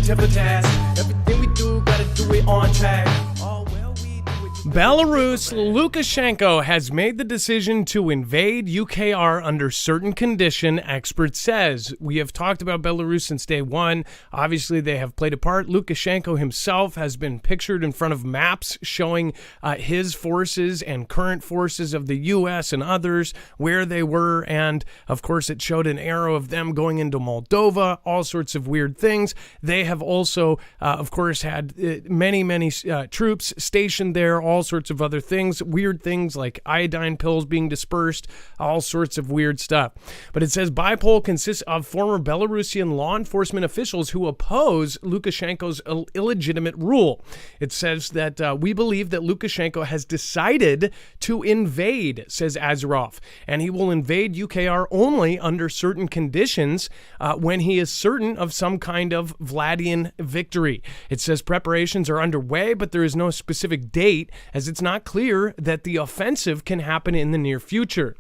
tip of task. Everything we do, gotta do it on track. Belarus, Lukashenko has made the decision to invade UKR under certain condition, expert says. We have talked about Belarus since day one. Obviously, they have played a part. Lukashenko himself has been pictured in front of maps showing his forces and current forces of the U.S. and others, where they were. And, of course, it showed an arrow of them going into Moldova, all sorts of weird things. They have also, of course, had many troops stationed there, all sorts of other things, weird things like iodine pills being dispersed, all sorts of weird stuff. But it says Bipol consists of former Belarusian law enforcement officials who oppose Lukashenko's illegitimate rule. It says that we believe that Lukashenko has decided to invade, says Azarov, and he will invade UKR only under certain conditions when he is certain of some kind of Vladian victory. It says preparations are underway, but there is no specific date, as it's not clear that the offensive can happen in the near future.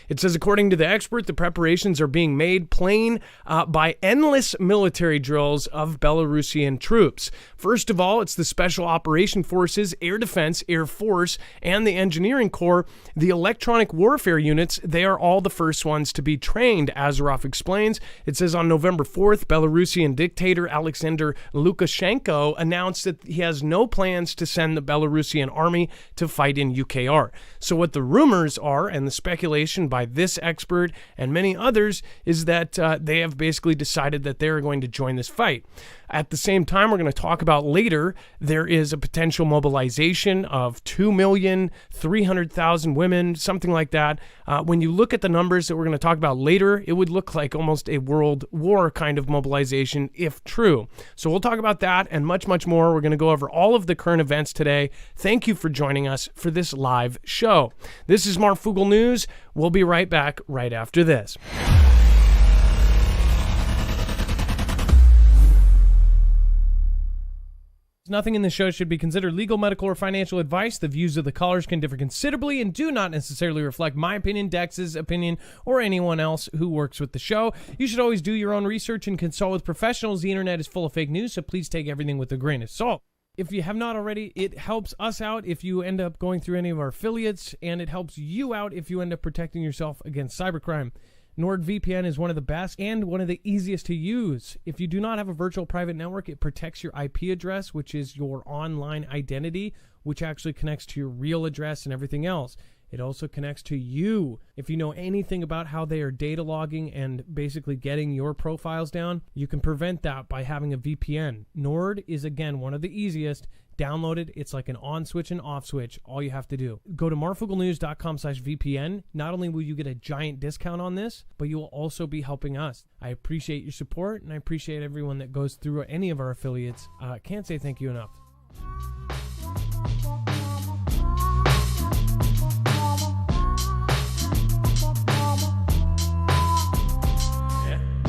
It says, according to the expert, the preparations are being made plain by endless military drills of Belarusian troops. First of all, it's the Special Operation Forces, Air Defense, Air Force, and the Engineering Corps. The electronic warfare units, they are all the first ones to be trained, Azarov explains. It says on November 4th, Belarusian dictator Alexander Lukashenko announced that he has no plans to send the Belarusian army to fight in UKR. So what the rumors are, and the speculation by this expert and many others, is that they have basically decided that they're going to join this fight. At the same time, we're going to talk about later, there is a potential mobilization of 2,300,000 women, something like that. When you look at the numbers that we're going to talk about later, it would look like almost a world war kind of mobilization if true. So we'll talk about that and much more. We're going to go over all of the current events today. Thank you for joining us for this live show. This is Marfoogle News. We'll be right back right after this. Nothing in this show should be considered legal, medical, or financial advice. The views of the callers can differ considerably and do not necessarily reflect my opinion, Dex's opinion, or anyone else who works with the show. You should always do your own research and consult with professionals. The internet is full of fake news, so please take everything with a grain of salt. If you have not already, it helps us out if you end up going through any of our affiliates, and it helps you out if you end up protecting yourself against cybercrime. NordVPN is one of the best and one of the easiest to use. If you do not have a virtual private network, it protects your IP address, which is your online identity, which actually connects to your real address and everything else. It also connects to you. If you know anything about how they are data logging and basically getting your profiles down, you can prevent that by having a VPN. Nord is, again, one of the easiest. Download it. It's like an on switch and off switch. All you have to do. Go to marfooglenews.com/VPN. Not only will you get a giant discount on this, but you will also be helping us. I appreciate your support, and I appreciate everyone that goes through any of our affiliates. Can't say thank you enough.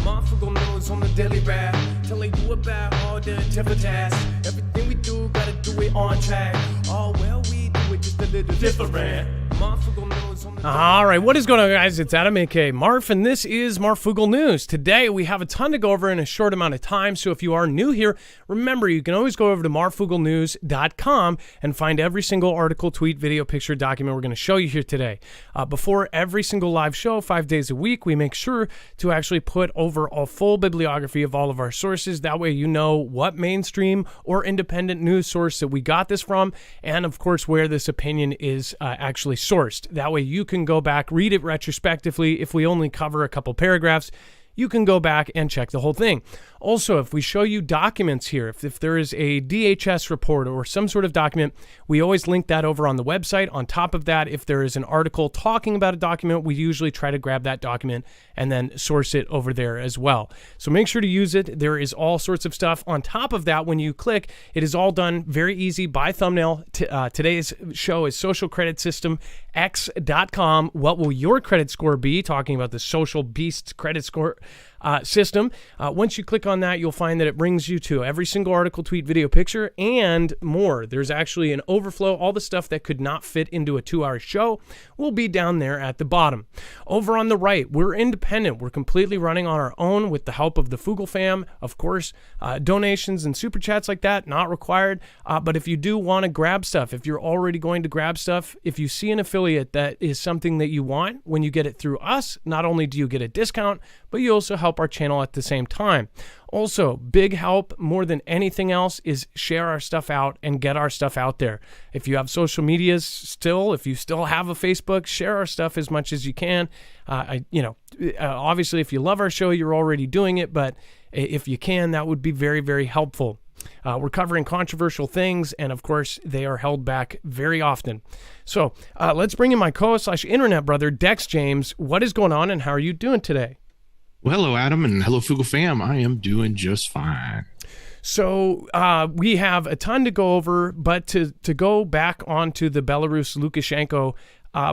Marfoogle News on the daily rap, telling you about all the different tasks. Everything we do, gotta do it on track. Oh, well, we do it just a little different. Marfoogle News on the all right, what is going on, guys? It's Adam, aka Marf, and this is Marfoogle News. Today, we have a ton to go over in a short amount of time, so if you are new here, remember, you can always go over to marfooglenews.com and find every single article, tweet, video, picture, document we're going to show you here today. Before every single live show, 5 days a week, we make sure to actually put over a full bibliography of all of our sources. That way you know what mainstream or independent news source that we got this from, and of course where this opinion is actually sourced. That way you can go back, read it retrospectively. If we only cover a couple paragraphs, you can go back and check the whole thing. Also, if we show you documents here, if there is a DHS report or some sort of document, we always link that over on the website. On top of that, if there is an article talking about a document, we usually try to grab that document and then source it over there as well. So make sure to use it. There is all sorts of stuff. On top of that, when you click, it is all done very easy by thumbnail. Today's show is Social Credit System X.com. What will your credit score be? Talking about the social beast credit score system. Once you click on that, you'll find that it brings you to every single article, tweet, video, picture, and more. There's actually an overflow. All the stuff that could not fit into a 2-hour show will be down there at the bottom. Over on the right, we're independent. We're completely running on our own with the help of the Foogle fam. Of course, donations and super chats like that, not required. But if you do want to grab stuff, if you're already going to grab stuff, if you see an affiliate that is something that you want, when you get it through us, not only do you get a discount, but you also help our channel at the same time. Also, big help more than anything else is share our stuff out and get our stuff out there. If you have social medias still, if you still have a Facebook, share our stuff as much as you can. Obviously, if you love our show, you're already doing it, but if you can, that would be very, very helpful. We're covering controversial things, and of course, they are held back very often. So let's bring in my co-host/internet brother, Dex James. What is going on, and how are you doing today? Well, hello, Adam, and hello, Foogle fam. I am doing just fine. So we have a ton to go over, but to go back onto the Belarus Lukashenko,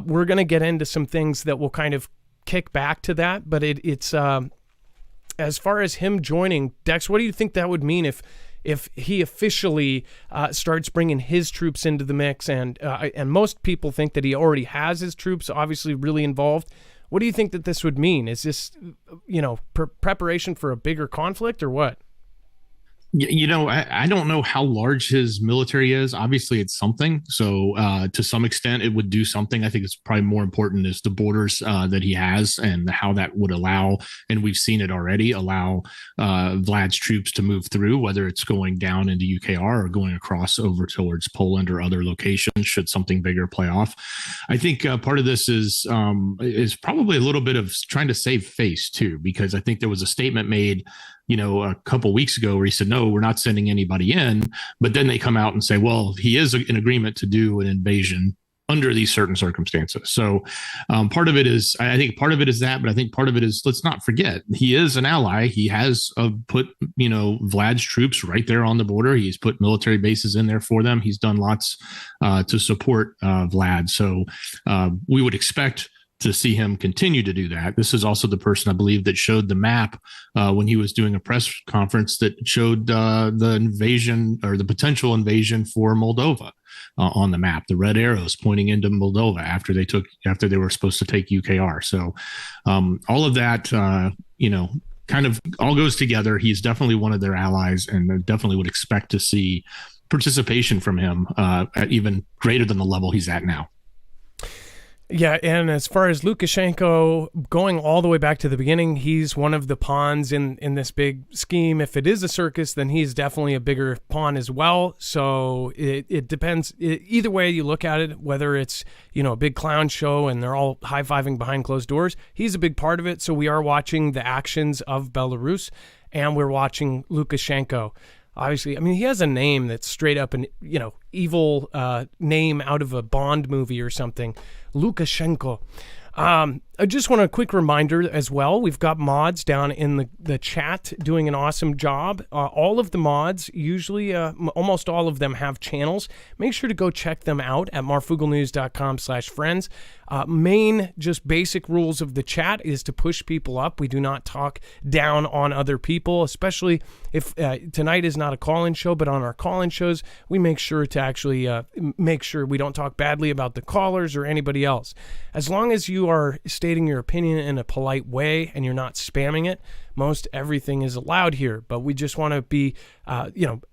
we're going to get into some things that will kind of kick back to that. But it's as far as him joining, Dex, what do you think that would mean if he officially starts bringing his troops into the mix? And most people think that he already has his troops obviously really involved. What do you think that this would mean? Is this, preparation for a bigger conflict or what? I don't know how large his military is. Obviously, it's something. So to some extent, it would do something. I think it's probably more important is the borders that he has and how that would allow, and we've seen it already, allow Vlad's troops to move through, whether it's going down into UKR or going across over towards Poland or other locations, should something bigger play off. I think part of this is probably a little bit of trying to save face, too, because I think there was a statement made a couple weeks ago where he said, no, we're not sending anybody in. But then they come out and say, well, he is in agreement to do an invasion under these certain circumstances. So part of it is, I think part of it is that, but I think part of it is, let's not forget, he is an ally. He has put, Vlad's troops right there on the border. He's put military bases in there for them. He's done lots to support Vlad. So we would expect to see him continue to do that. This is also the person, I believe, that showed the map when he was doing a press conference that showed the invasion or the potential invasion for Moldova on the map, the red arrows pointing into Moldova after they were supposed to take UKR. So all of that, kind of all goes together. He's definitely one of their allies, and they definitely would expect to see participation from him at even greater than the level he's at now. Yeah, and as far as Lukashenko, going all the way back to the beginning, he's one of the pawns in this big scheme. If it is a circus, then he's definitely a bigger pawn as well. So it depends. Either way you look at it, whether it's a big clown show and they're all high-fiving behind closed doors, he's a big part of it. So we are watching the actions of Belarus, and we're watching Lukashenko. Obviously, he has a name that's straight up an evil name out of a Bond movie or something. Lukashenko. I just want a quick reminder as well. We've got mods down in the chat doing an awesome job. All of the mods, usually almost all of them, have channels. Make sure to go check them out at marfooglenews.com/friends. Main, just basic rules of the chat is to push people up. We do not talk down on other people, especially if tonight is not a call-in show, but on our call-in shows, we make sure to actually make sure we don't talk badly about the callers or anybody else. As long as you are stating your opinion in a polite way and you're not spamming it, most everything is allowed here. But we just want to be,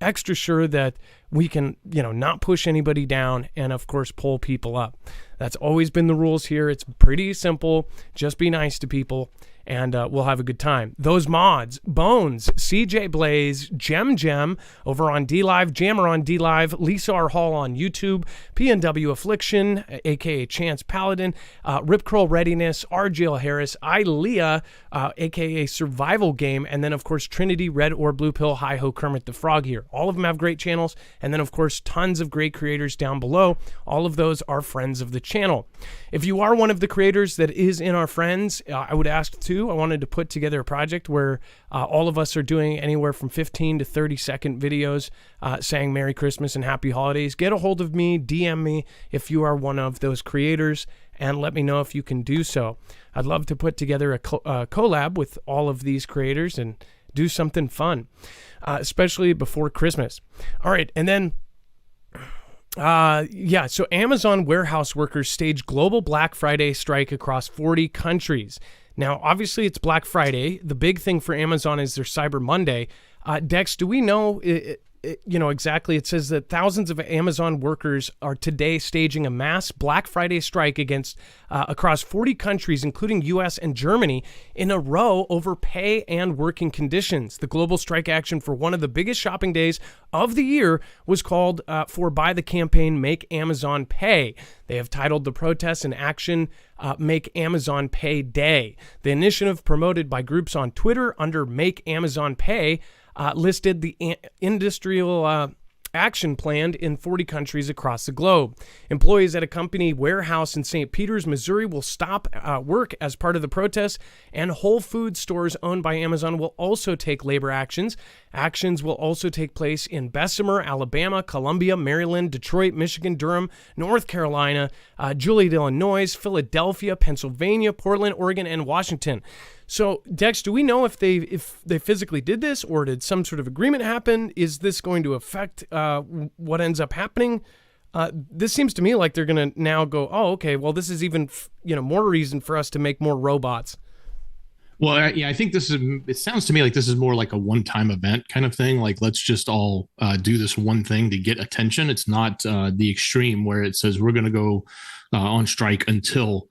extra sure that we can, not push anybody down and, of course, pull people up. That's always been the rules here. It's pretty simple. Just be nice to people, and we'll have a good time. Those mods: Bones, CJ Blaze, Gem over on DLive, Jammer on DLive, Lisa R. Hall on YouTube, PNW Affliction, aka Chance Paladin, Rip Curl Readiness, RJL Harris, Ilea, aka Survival Game, and then of course Trinity, Red or Blue Pill, Hi Ho Kermit the Frog here. All of them have great channels, and then of course tons of great creators down below. All of those are friends of the channel. If you are one of the creators that is in our friends, I would ask too, I wanted to put together a project where all of us are doing anywhere from 15 to 30-second videos saying Merry Christmas and Happy Holidays. Get a hold of me, DM me if you are one of those creators, and let me know if you can do so. I'd love to put together a collab with all of these creators and do something fun, especially before Christmas. All right, and then Yeah, so Amazon warehouse workers stage global Black Friday strike across 40 countries. Now, obviously, it's Black Friday. The big thing for Amazon is their Cyber Monday. Dex, do we know, exactly? It says that thousands of Amazon workers are today staging a mass Black Friday strike across 40 countries, including U.S. and Germany, in a row over pay and working conditions. The global strike action for one of the biggest shopping days of the year was called for by the campaign Make Amazon Pay. They have titled the protests and action Make Amazon Pay Day. The initiative, promoted by groups on Twitter under Make Amazon Pay, listed the industrial action planned in 40 countries across the globe. Employees at a company warehouse in St. Peters, Missouri will stop work as part of the protests, and Whole Foods stores owned by Amazon will also take labor actions. Actions will also take place in Bessemer, Alabama, Columbia, Maryland, Detroit, Michigan, Durham, North Carolina, Joliet, Illinois, Philadelphia, Pennsylvania, Portland, Oregon, and Washington. So, Dex, do we know if they physically did this, or did some sort of agreement happen? Is this going to affect what ends up happening? This seems to me like they're going to now go, oh, okay, well, this is even more reason for us to make more robots. Well, I think it sounds to me like this is more like a one-time event kind of thing. Like, let's just all do this one thing to get attention. It's not the extreme where it says we're going to go on strike until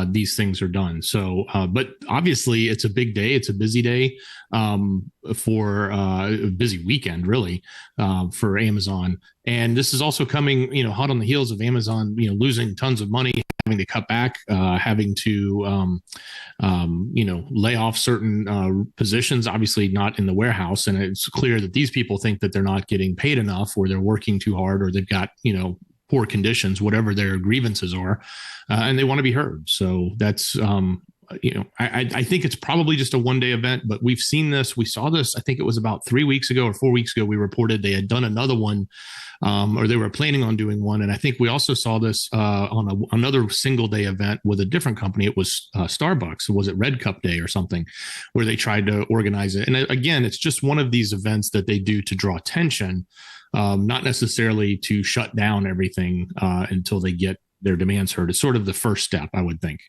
these things are done. So, but obviously it's a big day. It's a busy day for a busy weekend, really, for Amazon. And this is also coming, hot on the heels of Amazon, losing tons of money, having to cut back, having to, lay off certain positions, obviously not in the warehouse. And it's clear that these people think that they're not getting paid enough, or they're working too hard, or they've got, poor conditions, whatever their grievances are, and they want to be heard. So that's, I think it's probably just a one-day event, but we've seen this. We saw this, I think it was about 3 weeks ago or 4 weeks ago, we reported they had done another one, or they were planning on doing one. And I think we also saw this on another single-day event with a different company. It was Starbucks. Was it Red Cup Day or something, where they tried to organize it? And again, it's just one of these events that they do to draw attention, not necessarily to shut down everything until they get their demands heard. It's sort of the first step, I would think.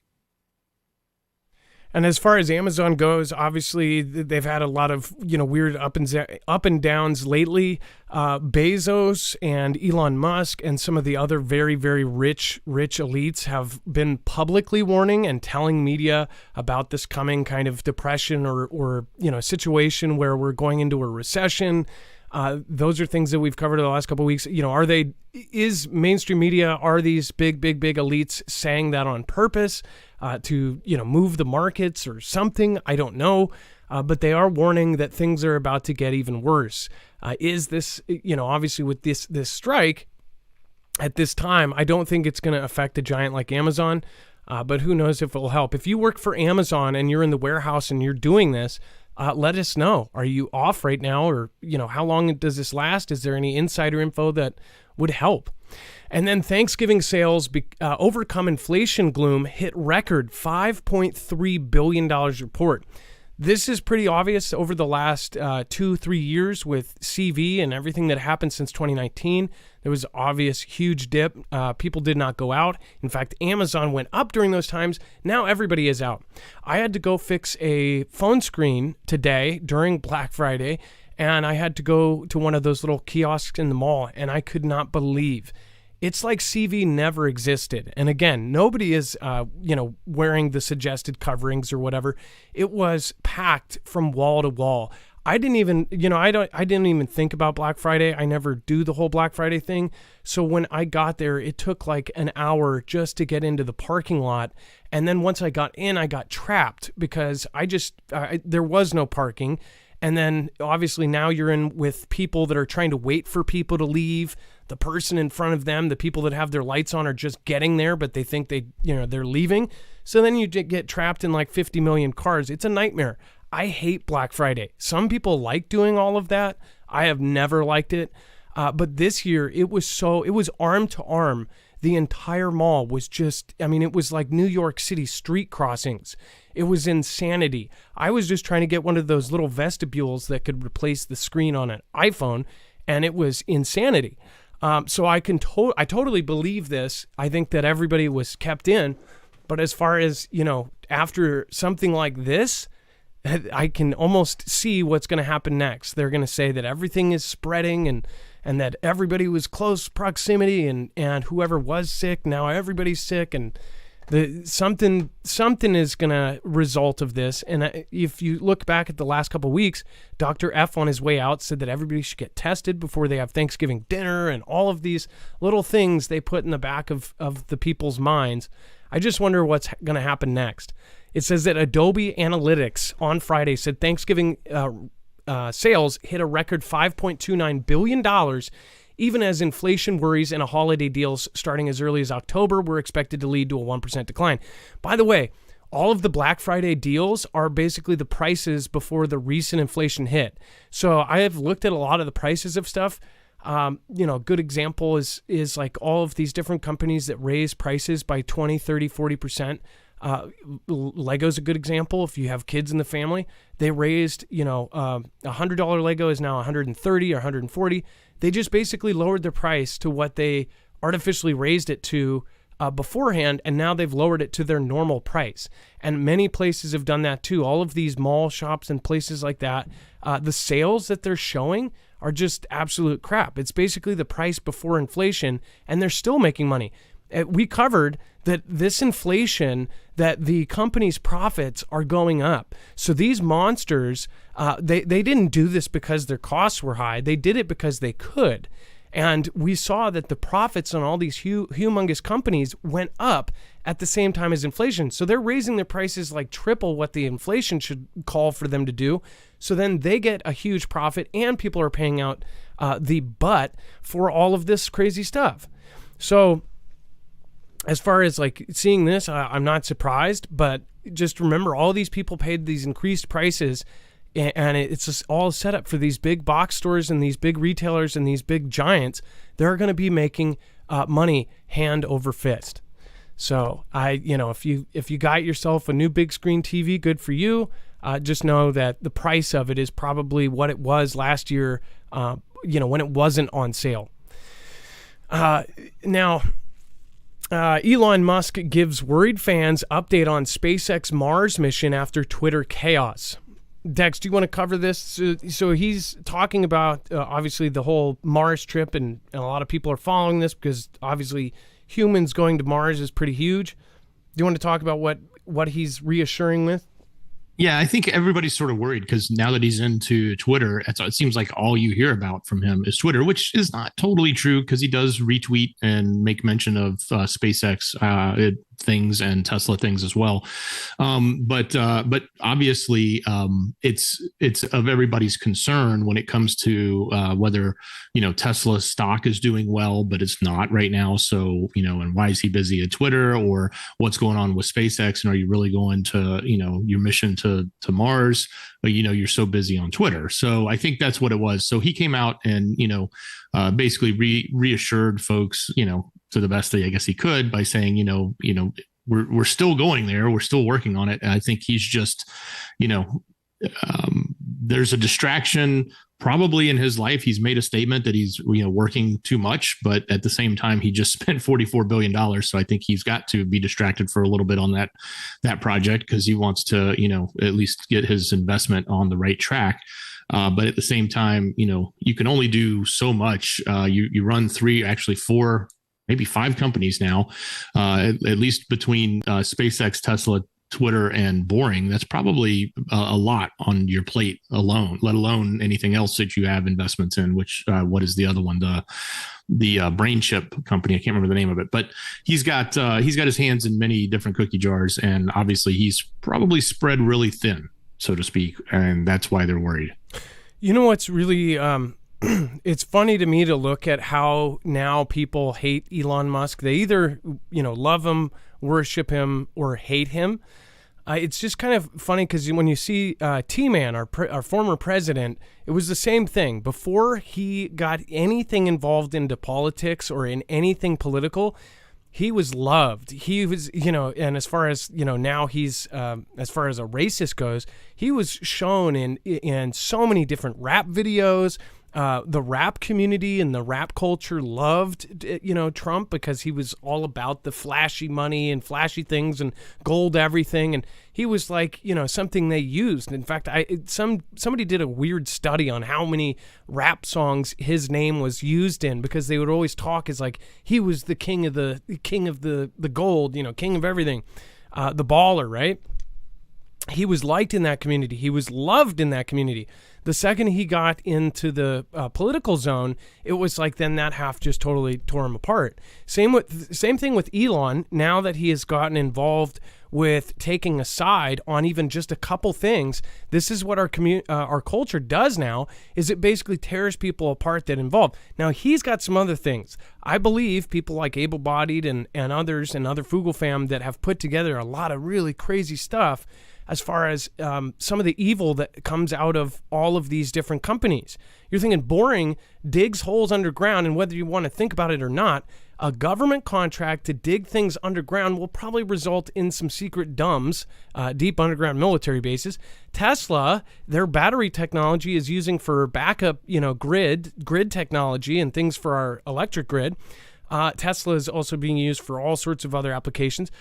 And as far as Amazon goes, obviously they've had a lot of weird up and downs lately. Bezos and Elon Musk and some of the other very, very rich elites have been publicly warning and telling media about this coming kind of depression or situation where we're going into a recession. Those are things that we've covered in the last couple of weeks. Is mainstream media, are these big elites saying that on purpose to move the markets or something? I don't know, but they are warning that things are about to get even worse. Is this, obviously with this strike at this time, I don't think it's going to affect a giant like Amazon, but who knows if it will help. If you work for Amazon and you're in the warehouse and you're doing this, let us know. Are you off right now, or how long does this last? Is there any insider info that would help? And then Thanksgiving sales overcome inflation gloom, hit record $5.3 billion report. This is pretty obvious over the last 2-3 years with CV and everything that happened since 2019. There was obvious huge dip. People did not go out. In fact, Amazon went up during those times. Now everybody is out. I had to go fix a phone screen today during Black Friday, and I had to go to one of those little kiosks in the mall, and I could not believe it's like CV never existed. And again, nobody is, wearing the suggested coverings or whatever. It was packed from wall to wall. I didn't even, I didn't even think about Black Friday. I never do the whole Black Friday thing. So when I got there, it took like an hour just to get into the parking lot. And then once I got in, I got trapped because there was no parking. And then obviously now you're in with people that are trying to wait for people to leave. The person in front of them, the people that have their lights on, are just getting there, but they think they're leaving. So then you get trapped in like 50 million cars. It's a nightmare. I hate Black Friday. Some people like doing all of that. I have never liked it. But this year it was arm to arm. The entire mall was it was like New York City street crossings. It was insanity. I was just trying to get one of those little vestibules that could replace the screen on an iPhone, and it was insanity. So I totally believe this. I think that everybody was kept in, but as far as, after something like this, I can almost see what's going to happen next. They're going to say that everything is spreading and that everybody was close proximity and whoever was sick, now everybody's sick, and something is going to result of this. And if you look back at the last couple of weeks, Dr. F on his way out said that everybody should get tested before they have Thanksgiving dinner, and all of these little things they put in the back of the people's minds. I just wonder what's going to happen next. It says that Adobe Analytics on Friday said Thanksgiving sales hit a record $5.29 billion, even as inflation worries and holiday deals starting as early as October were expected to lead to a 1% decline. By the way, all of the Black Friday deals are basically the prices before the recent inflation hit. So I have looked at a lot of the prices of stuff. Good example is like all of these different companies that raise prices by 20, 30, 40%. Lego's a good example. If you have kids in the family, they raised, $100 Lego is now $130 or $140. They just basically lowered their price to what they artificially raised it to beforehand, and now they've lowered it to their normal price. And many places have done that too. All of these mall shops and places like that, the sales that they're showing are just absolute crap. It's basically the price before inflation, and they're still making money. We covered that this inflation, that the company's profits are going up. So these monsters, they didn't do this because their costs were high. They did it because they could. And we saw that the profits on all these humongous companies went up at the same time as inflation. So they're raising their prices like triple what the inflation should call for them to do. So then they get a huge profit, and people are paying out the butt for all of this crazy stuff. So as far as like seeing this, I'm not surprised, but just remember all these people paid these increased prices, and it's just all set up for these big box stores and these big retailers and these big giants. They're going to be making money hand over fist. So if you got yourself a new big screen TV, good for you. Just know that the price of it is probably what it was last year, when it wasn't on sale. Now, Elon Musk gives worried fans update on SpaceX Mars mission after Twitter chaos. Dex, do you want to cover this? So he's talking about, obviously, the whole Mars trip, and a lot of people are following this because, obviously, humans going to Mars is pretty huge. Do you want to talk about what he's reassuring with? Yeah, I think everybody's sort of worried because now that he's into Twitter, it seems like all you hear about from him is Twitter, which is not totally true because he does retweet and make mention of SpaceX things and Tesla things as well. But obviously, it's of everybody's concern when it comes to whether Tesla stock is doing well, but it's not right now. So and why is he busy at Twitter, or what's going on with SpaceX, and are you really going to your mission to Mars? But you're so busy on Twitter. So I think that's what it was. So he came out and basically reassured folks to the best that I guess he could by saying we're still going there, we're still working on it. And I think he's just there's a distraction probably in his life. He's made a statement that he's working too much, but at the same time he just spent $44 billion. So I think he's got to be distracted for a little bit on that project because he wants to at least get his investment on the right track. But at the same time, you can only do so much. You run 3, actually 4, maybe 5 companies now, at least between SpaceX, Tesla, Twitter, and Boring. That's probably a lot on your plate alone, let alone anything else that you have investments in, which what is the other one? The brain chip company. I can't remember the name of it, but he's got his hands in many different cookie jars, and obviously he's probably spread really thin, so to speak. And that's why they're worried. What's really, it's funny to me to look at how now people hate Elon Musk. They either, love him, worship him, or hate him. It's just kind of funny because when you see T-Man, our former president, it was the same thing. Before he got anything involved into politics or in anything political, he was loved. He was, and as far as, now he's, as far as a racist goes, he was shown in so many different rap videos. The rap community and the rap culture loved, Trump because he was all about the flashy money and flashy things and gold everything. And he was like, something they used. In fact, somebody did a weird study on how many rap songs his name was used in, because they would always talk as like he was the king of the gold, king of everything, the baller, right? He was liked in that community. He was loved in that community. The second he got into the political zone, it was like then that half just totally tore him apart. Same thing with Elon. Now that he has gotten involved with taking a side on even just a couple things, this is what our culture does now. Is it basically tears people apart that involve. Now he's got some other things. I believe people like Able Bodied and others and other Fugel fam that have put together a lot of really crazy stuff as far as some of the evil that comes out of all of these different companies. You're thinking Boring digs holes underground, and whether you want to think about it or not, a government contract to dig things underground will probably result in some secret DUMBs, deep underground military bases. Tesla, their battery technology is using for backup, grid technology and things for our electric grid. Tesla is also being used for all sorts of other applications.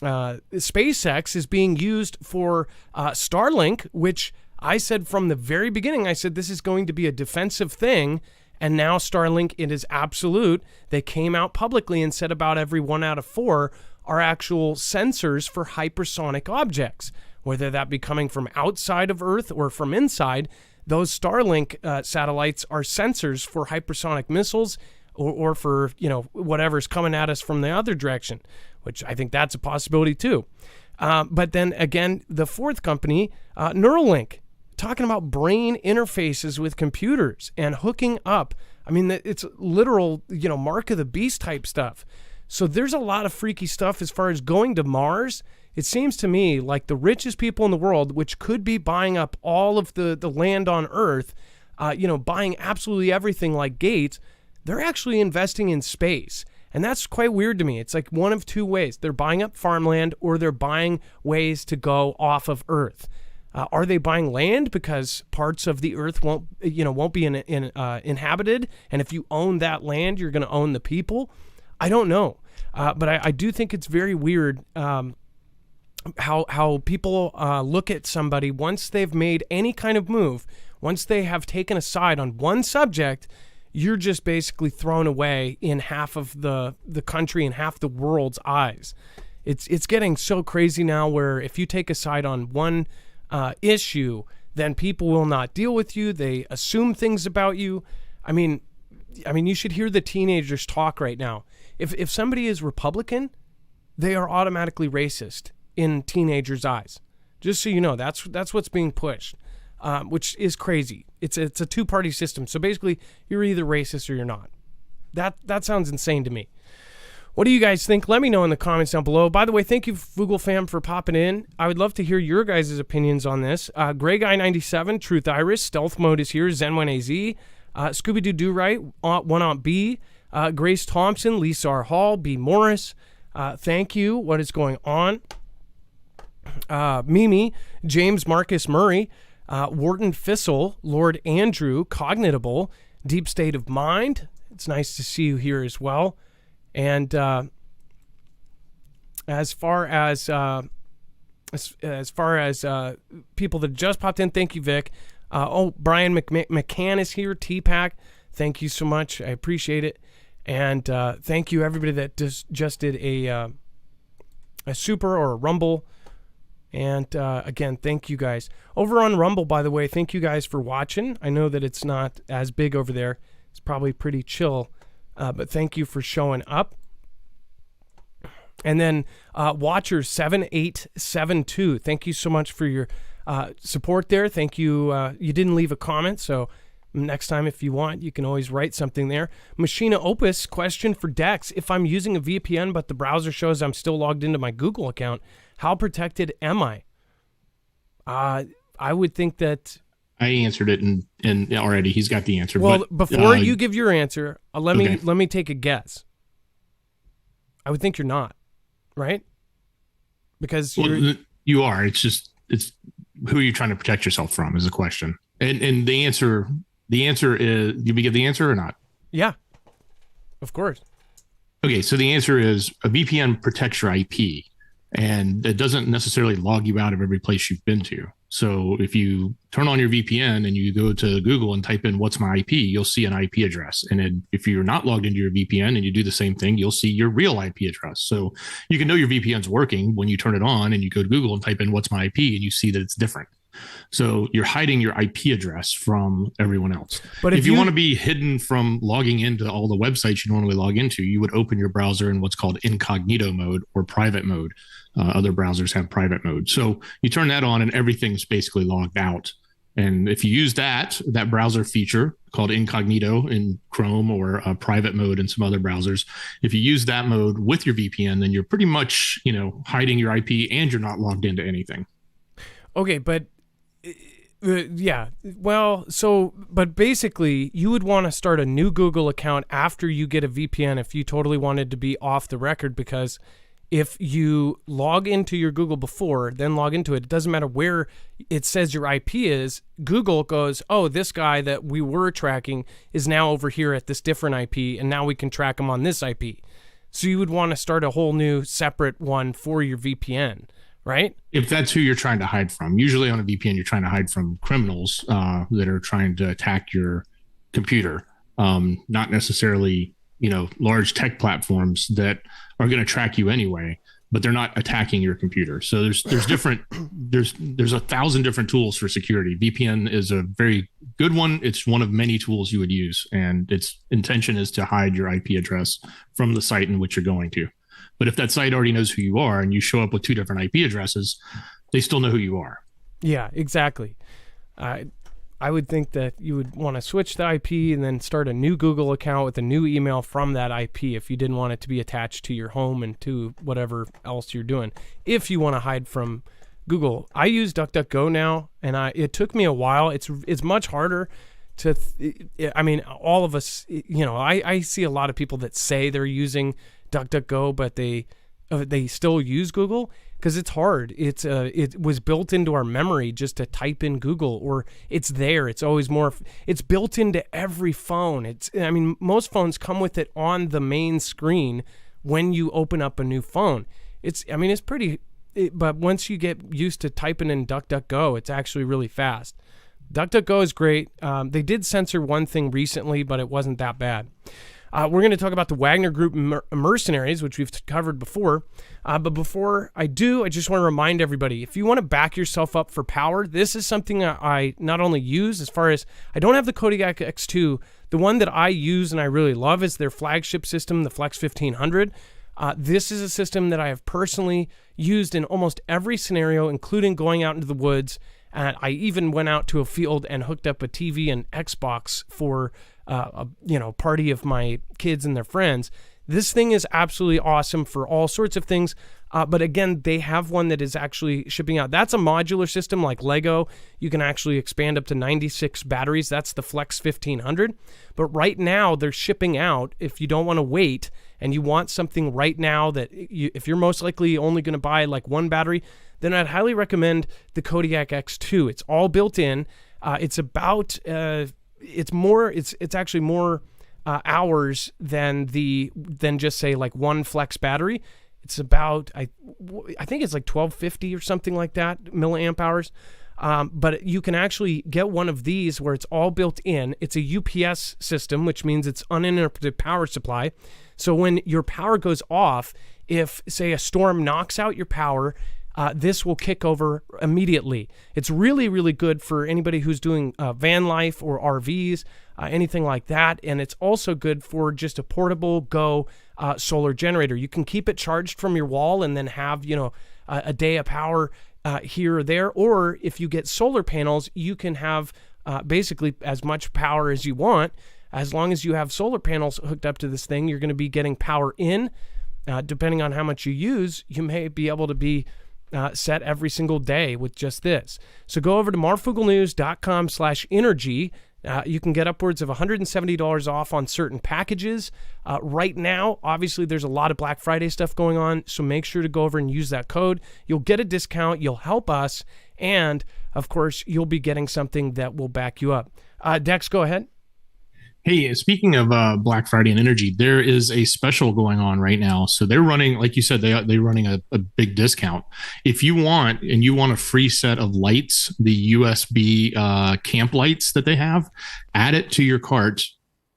SpaceX is being used for Starlink, which I said from the very beginning, I said this is going to be a defensive thing, and now Starlink, it is absolute. They came out publicly and said about every 1 out of 4 are actual sensors for hypersonic objects, whether that be coming from outside of Earth or from inside. Those Starlink satellites are sensors for hypersonic missiles or for, whatever's coming at us from the other direction, which I think that's a possibility too. But then again, the fourth company, Neuralink, talking about brain interfaces with computers and hooking up. I mean, it's literal, mark of the beast type stuff. So there's a lot of freaky stuff as far as going to Mars. It seems to me like the richest people in the world, which could be buying up all of the land on Earth, buying absolutely everything like Gates, they're actually investing in space. And that's quite weird to me. It's like one of two ways. They're buying up farmland, or they're buying ways to go off of Earth. Are they buying land because parts of the Earth won't be inhabited? And if you own that land, you're going to own the people? I don't know. But I do think it's very weird how people look at somebody once they've made any kind of move, once they have taken a side on one subject. You're just basically thrown away in half of the country and half the world's eyes. It's getting so crazy now where if you take a side on one issue, then people will not deal with you. They assume things about you. I mean, you should hear the teenagers talk right now. If somebody is Republican, they are automatically racist in teenagers' eyes. Just so you know, that's what's being pushed. Which is crazy. It's a two-party system. So basically, you're either racist or you're not. That sounds insane to me. What do you guys think? Let me know in the comments down below. By the way, thank you, Fugel fam, for popping in. I would love to hear your guys' opinions on this. Grey Guy 97, Truth Iris, Stealth Mode is here, Zen1AZ, Scooby Doo Do Right, One Aunt B, Grace Thompson, Lisa R. Hall, B. Morris. Thank you. What is going on? Mimi, James Marcus Murray, Wharton Fissel, Lord Andrew, Cognitable, Deep State of Mind. It's nice to see you here as well. And as far as people that just popped in, thank you, Vic. Brian McCann is here. T-Pack, thank you so much. I appreciate it. And thank you everybody that just did a super or a Rumble. And again, thank you guys. Over on Rumble, by the way, thank you guys for watching. I know that it's not as big over there. It's probably pretty chill. But thank you for showing up. And then Watcher 7872, thank you so much for your support there. Thank you. You didn't leave a comment, so next time if you want, you can always write something there. Machina Opus, question for Dex. If I'm using a VPN but the browser shows I'm still logged into my Google account, how protected am I? I would think that... I answered it and already. He's got the answer. Well, but, before you give your answer, let me take a guess. I would think you're not, right? Because you are. It's who are you trying to protect yourself from is the question. And the answer The answer is, did we get the answer or not? Yeah, of course. Okay, so the answer is a VPN protects your IP, and it doesn't necessarily log you out of every place you've been to. So if you turn on your VPN and you go to Google and type in "what's my IP," you'll see an IP address. And then if you're not logged into your VPN and you do the same thing, you'll see your real IP address. So you can know your VPN's working when you turn it on and you go to Google and type in "what's my IP" and you see that it's different. So you're hiding your IP address from everyone else. But if you want to be hidden from logging into all the websites you normally log into, you would open your browser in what's called incognito mode or private mode. Other browsers have private mode. So you turn that on and everything's basically logged out. And if you use that browser feature called incognito in Chrome or private mode in some other browsers, if you use that mode with your VPN, then you're pretty much, hiding your IP and you're not logged into anything. Okay, but yeah. Well, but basically you would want to start a new Google account after you get a VPN if you totally wanted to be off the record, because if you log into your Google before, then log into it, it doesn't matter where it says your IP is. Google goes, oh, this guy that we were tracking is now over here at this different IP, and now we can track him on this IP. So you would want to start a whole new separate one for your VPN, right? If that's who you're trying to hide from. Usually on a VPN, you're trying to hide from criminals that are trying to attack your computer, not necessarily large tech platforms that are going to track you anyway, but they're not attacking your computer. So there's different, there's 1,000 different tools for security. VPN is a very good one. It's one of many tools you would use, and its intention is to hide your IP address from the site in which you're going to. But if that site already knows who you are and you show up with 2 different IP addresses, they still know who you are. Yeah, exactly. I would think that you would want to switch the IP and then start a new Google account with a new email from that IP if you didn't want it to be attached to your home and to whatever else you're doing. If you want to hide from Google, I use DuckDuckGo now, and it took me a while. It's much harder to. All of us, I see a lot of people that say they're using DuckDuckGo, but they still use Google. Because it's hard. It was built into our memory just to type in Google, or it's there. It's always more. It's built into every phone. Most phones come with it on the main screen when you open up a new phone. It's pretty. But once you get used to typing in DuckDuckGo, it's actually really fast. DuckDuckGo is great. They did censor one thing recently, but it wasn't that bad. We're going to talk about the Wagner Group mercenaries, which we've covered before. But before I do, I just want to remind everybody, if you want to back yourself up for power, this is something I not only use as far as I don't have the Kodiak X2. The one that I use and I really love is their flagship system, the Flex 1500. This is a system that I have personally used in almost every scenario, including going out into the woods. And I even went out to a field and hooked up a TV and Xbox for a party of my kids and their friends. This thing is absolutely awesome for all sorts of things. But again, they have one that is actually shipping out. That's a modular system like Lego. You can actually expand up to 96 batteries. That's the Flex 1500. But right now, they're shipping out. If you don't want to wait and you want something right now that if you're most likely only going to buy like one battery, then I'd highly recommend the Kodiak X2. It's all built in. It's about it's actually more hours than just say like one flex battery. It's about I think it's like 1250 or something like that milliamp hours. But you can actually get one of these where it's all built in. It's a UPS system, which means it's uninterrupted power supply. So when your power goes off, if say a storm knocks out your power, this will kick over immediately. It's really, really good for anybody who's doing van life or RVs, anything like that. And it's also good for just a portable Go solar generator. You can keep it charged from your wall and then have, a day of power here or there. Or if you get solar panels, you can have basically as much power as you want. As long as you have solar panels hooked up to this thing, you're going to be getting power in. Depending on how much you use, you may be able to be set every single day with just this. So go over to marfooglenews.com/energy. You can get upwards of $170 off on certain packages. Right now, obviously, there's a lot of Black Friday stuff going on, so make sure to go over and use that code. You'll get a discount, you'll help us, and, of course, you'll be getting something that will back you up. Dex, go ahead. Hey, speaking of Black Friday and energy, there is a special going on right now. So they're running, like you said, they're running a big discount. If you want, and you want a free set of lights, the USB camp lights that they have, add it to your cart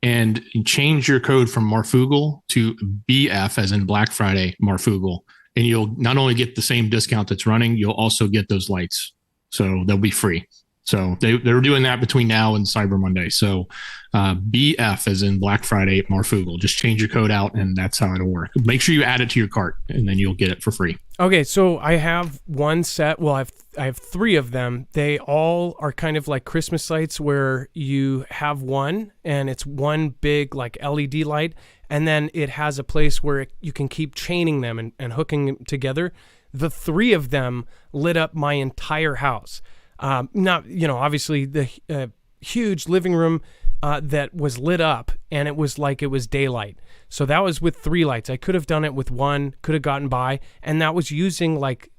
and change your code from Marfoogle to BF, as in Black Friday Marfoogle, and you'll not only get the same discount that's running, you'll also get those lights. So they'll be free. So they're doing that between now and Cyber Monday. So BF as in Black Friday at Marfoogle. Just change your code out, and that's how it'll work. Make sure you add it to your cart, and then you'll get it for free. Okay, so I have one set. Well, I have three of them. They all are kind of like Christmas lights, where you have one, and it's one big like LED light, and then it has a place where you can keep chaining them and hooking them together. The three of them lit up my entire house. Not, obviously the huge living room that was lit up, and it was like it was daylight. So that was with three lights. I could have done it with one, could have gotten by, and that was using like,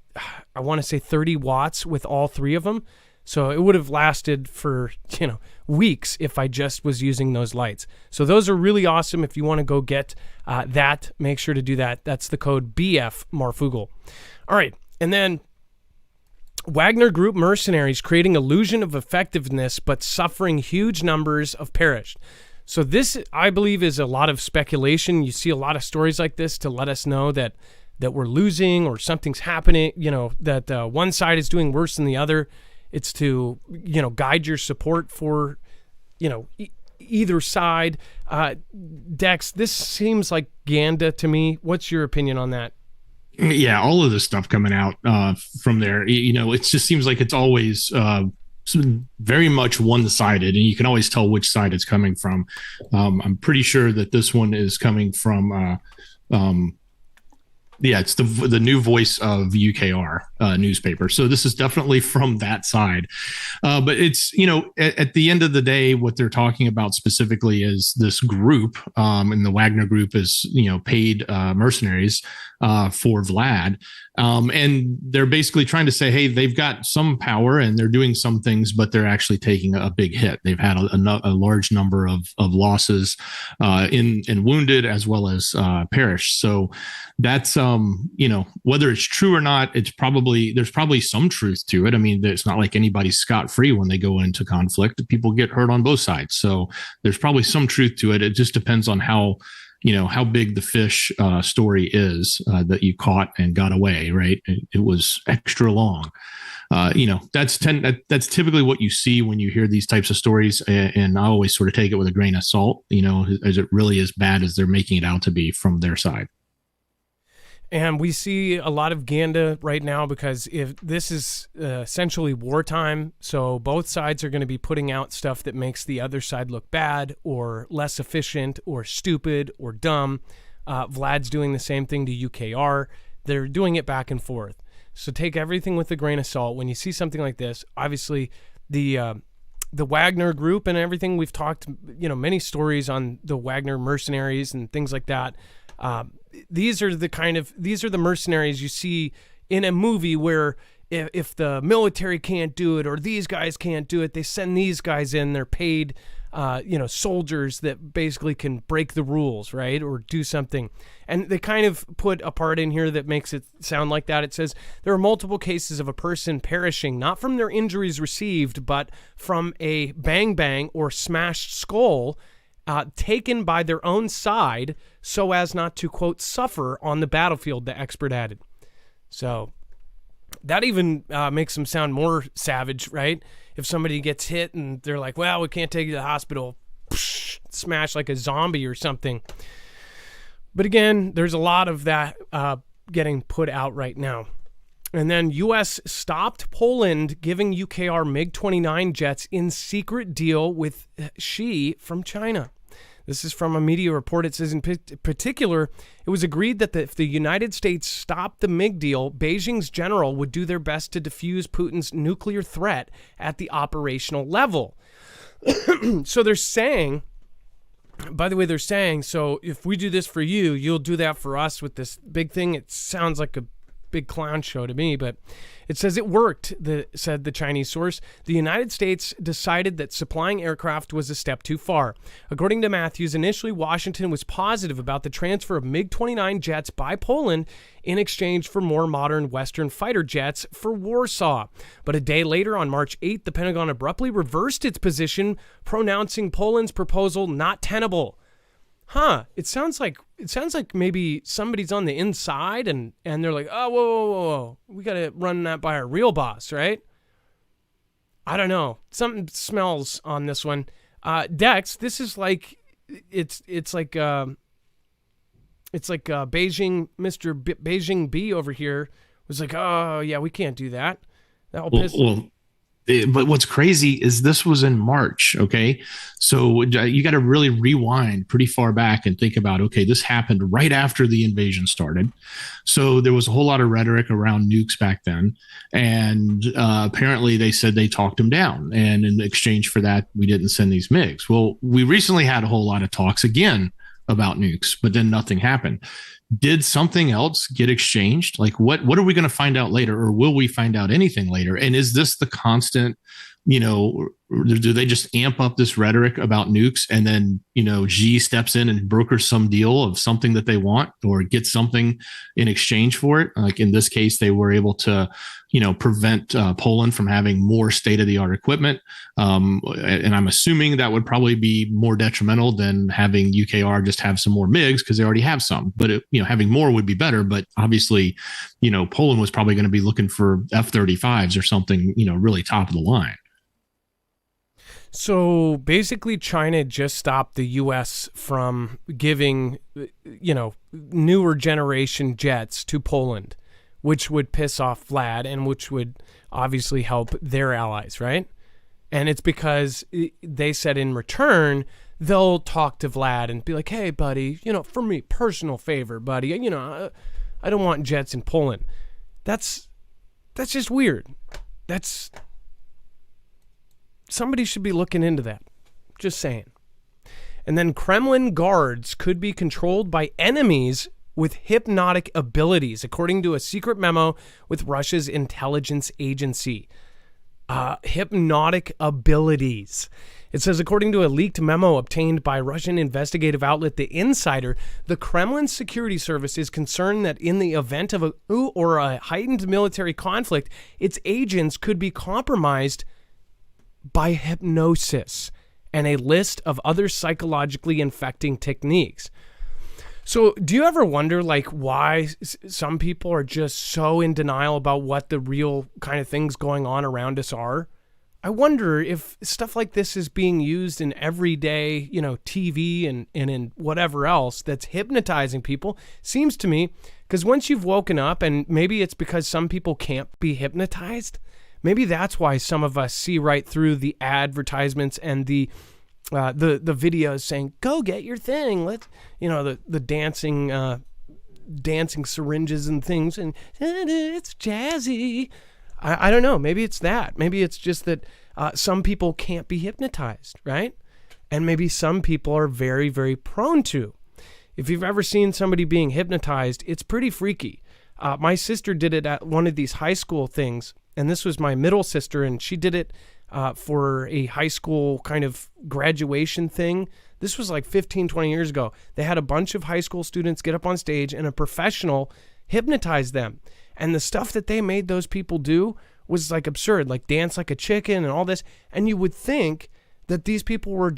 I want to say 30 watts with all three of them. So it would have lasted for, weeks if I just was using those lights. So those are really awesome. If you want to go get that, make sure to do that. That's the code BF Marfoogle. All right. And then Wagner Group mercenaries creating illusion of effectiveness but suffering huge numbers of perished. So this, I believe, is a lot of speculation. You see a lot of stories like this to let us know that we're losing or something's happening, that one side is doing worse than the other. It's to, guide your support for, either side. Dex, this seems like Ganda to me. What's your opinion on that? Yeah, all of this stuff coming out from there, it just seems like it's always very much one-sided, and you can always tell which side it's coming from. I'm pretty sure that this one is coming from it's the new voice of UKR newspaper. So this is definitely from that side. But it's, at the end of the day, what they're talking about specifically is this group, and the Wagner group is, paid mercenaries for Vlad. And they're basically trying to say, hey, they've got some power and they're doing some things, but they're actually taking a big hit. They've had a large number of losses in wounded as well as perished. So that's, whether it's true or not, there's probably some truth to it. I mean, it's not like anybody's scot-free when they go into conflict. People get hurt on both sides. So there's probably some truth to it. It just depends on how big the fish story is that you caught and got away, right? It was extra long. That's typically what you see when you hear these types of stories. And I always sort of take it with a grain of salt, is it really as bad as they're making it out to be from their side? And we see a lot of Ganda right now because if this is essentially wartime, so both sides are going to be putting out stuff that makes the other side look bad or less efficient or stupid or dumb. Vlad's doing the same thing to UKR. They're doing it back and forth. So take everything with a grain of salt. When you see something like this, obviously the Wagner group and everything, we've talked, many stories on the Wagner mercenaries and things like that. These are the mercenaries you see in a movie where if the military can't do it or these guys can't do it, they send these guys in. They're paid, soldiers that basically can break the rules, right, or do something. And they kind of put a part in here that makes it sound like that. It says there are multiple cases of a person perishing not from their injuries received, but from a bang or smashed skull taken by their own side so as not to, quote, suffer on the battlefield, the expert added. So that even makes them sound more savage, right? If somebody gets hit and they're like, well, we can't take you to the hospital, smash like a zombie or something. But again, there's a lot of that getting put out right now. And then U.S. stopped Poland giving UKR MiG-29 jets in secret deal with Xi from China. This is from a media report. It says in particular, it was agreed that if the United States stopped the MiG deal, Beijing's general would do their best to defuse Putin's nuclear threat at the operational level. So they're saying, by the way, so if we do this for you, you'll do that for us with this big thing. It sounds like big clown show to me, but it says it worked, said the Chinese source. The United States decided that supplying aircraft was a step too far. According to Matthews, initially Washington was positive about the transfer of MiG-29 jets by Poland in exchange for more modern Western fighter jets for Warsaw. But a day later, on March 8th, the Pentagon abruptly reversed its position, pronouncing Poland's proposal not tenable. It sounds like maybe somebody's on the inside and they're like, oh, whoa. We got to run that by our real boss, right? I don't know. Something smells on this one. Dex, this is like, it's like Beijing, Mr. Beijing B over here was like, oh yeah, we can't do that. That'll piss. But what's crazy is this was in March, okay? So you got to really rewind pretty far back and think about, okay, this happened right after the invasion started. So there was a whole lot of rhetoric around nukes back then. And apparently they said they talked them down. And in exchange for that, we didn't send these MiGs. Well, we recently had a whole lot of talks again about nukes, but then nothing happened. Did something else get exchanged? Like what are we going to find out later, or will we find out anything later? And is this the constant, do they just amp up this rhetoric about nukes and then, Xi steps in and brokers some deal of something that they want or get something in exchange for it? Like in this case, they were able to, prevent Poland from having more state-of-the-art equipment. And I'm assuming that would probably be more detrimental than having UKR just have some more MiGs because they already have some. But, having more would be better. But obviously, Poland was probably going to be looking for F-35s or something, really top of the line. So basically, China just stopped the U.S. from giving, newer generation jets to Poland, which would piss off Vlad and which would obviously help their allies, right? And it's because they said in return, they'll talk to Vlad and be like, hey, buddy, for me, personal favor, buddy, I don't want jets in Poland. That's just weird. Somebody should be looking into that. Just saying. And then Kremlin guards could be controlled by enemies with hypnotic abilities, according to a secret memo with Russia's intelligence agency. Hypnotic abilities. It says, according to a leaked memo obtained by Russian investigative outlet The Insider, the Kremlin security service is concerned that in the event of a heightened military conflict, its agents could be compromised by hypnosis and a list of other psychologically infecting techniques. So do you ever wonder why some people are just so in denial about what the real kind of things going on around us are? I wonder if stuff like this is being used in everyday, TV and in whatever else that's hypnotizing people. Seems to me, because once you've woken up, and maybe it's because some people can't be hypnotized, maybe that's why some of us see right through the advertisements and the videos saying, go get your thing. Let's, the dancing syringes and things, and it's jazzy. I don't know. Maybe it's that. Maybe it's just that some people can't be hypnotized, right? And maybe some people are very, very prone to. If you've ever seen somebody being hypnotized, it's pretty freaky. My sister did it at one of these high school things, and this was my middle sister, and she did it for a high school kind of graduation thing. This was like 15, 20 years ago. They had a bunch of high school students get up on stage and a professional hypnotize them. And the stuff that they made those people do was like absurd, like dance like a chicken and all this. And you would think that these people were,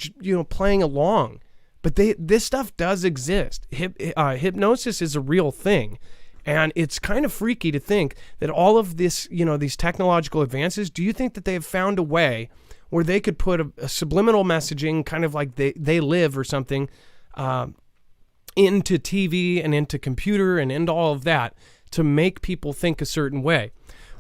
playing along. But this stuff does exist. Hypnosis is a real thing. And it's kind of freaky to think that all of this, these technological advances, do you think that they have found a way where they could put a subliminal messaging, kind of like they live or something, into TV and into computer and into all of that to make people think a certain way?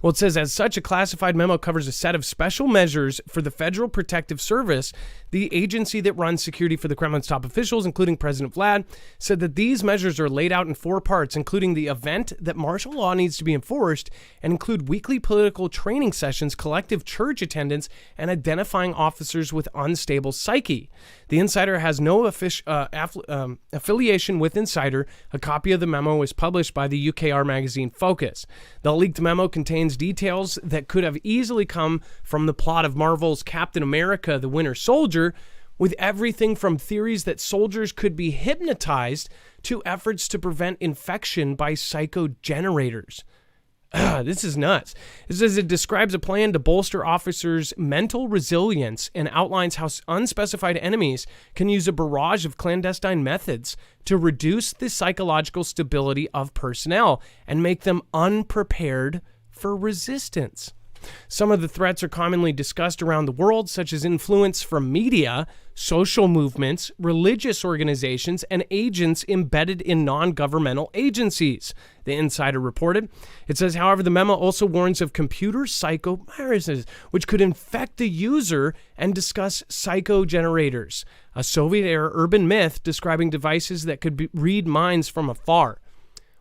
Well, it says, as such, a classified memo covers a set of special measures for the Federal Protective Service, the agency that runs security for the Kremlin's top officials, including President Vlad, said that these measures are laid out in 4 parts, including the event that martial law needs to be enforced, and include weekly political training sessions, collective church attendance, and identifying officers with unstable psyche. The Insider has no affiliation with Insider. A copy of the memo was published by the UKR magazine Focus. The leaked memo contains details that could have easily come from the plot of Marvel's Captain America: The Winter Soldier, with everything from theories that soldiers could be hypnotized to efforts to prevent infection by psychogenerators. This is nuts. It says it describes a plan to bolster officers' mental resilience and outlines how unspecified enemies can use a barrage of clandestine methods to reduce the psychological stability of personnel and make them unprepared for resistance. Some of the threats are commonly discussed around the world, such as influence from media, social movements, religious organizations, and agents embedded in non-governmental agencies, the Insider reported. It says, however, the memo also warns of computer psychoviruses, which could infect the user, and discuss psychogenerators, a Soviet-era urban myth describing devices that could read minds from afar.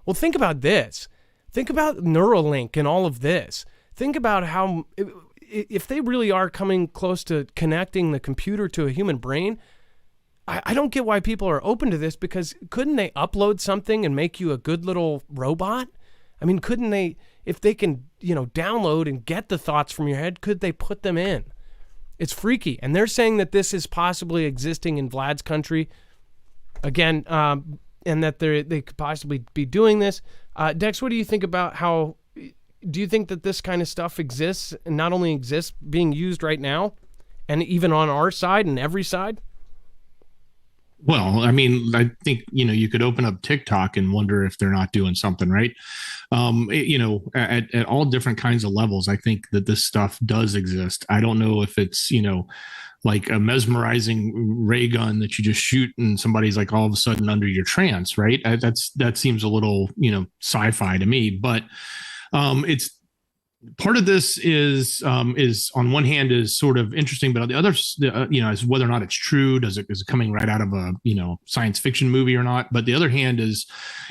Well, think about this. Think about Neuralink and all of this. Think about how, if they really are coming close to connecting the computer to a human brain, I don't get why people are open to this, because couldn't they upload something and make you a good little robot? I mean, couldn't they, if they can, download and get the thoughts from your head, could they put them in? It's freaky. And they're saying that this is possibly existing in Vlad's country. Again, and that they could possibly be doing this. Dex, what do you think about how... Do you think that this kind of stuff exists, and not only exists, being used right now, and even on our side and every side? Well, I mean, I think, you could open up TikTok and wonder if they're not doing something right. At all different kinds of levels, I think that this stuff does exist. I don't know if it's, like a mesmerizing ray gun that you just shoot and somebody's like all of a sudden under your trance, right? That seems a little, sci-fi to me, but it's part of this is on one hand is sort of interesting, but on the other, is whether or not it's true. Is it coming right out of a, science fiction movie or not? But the other hand is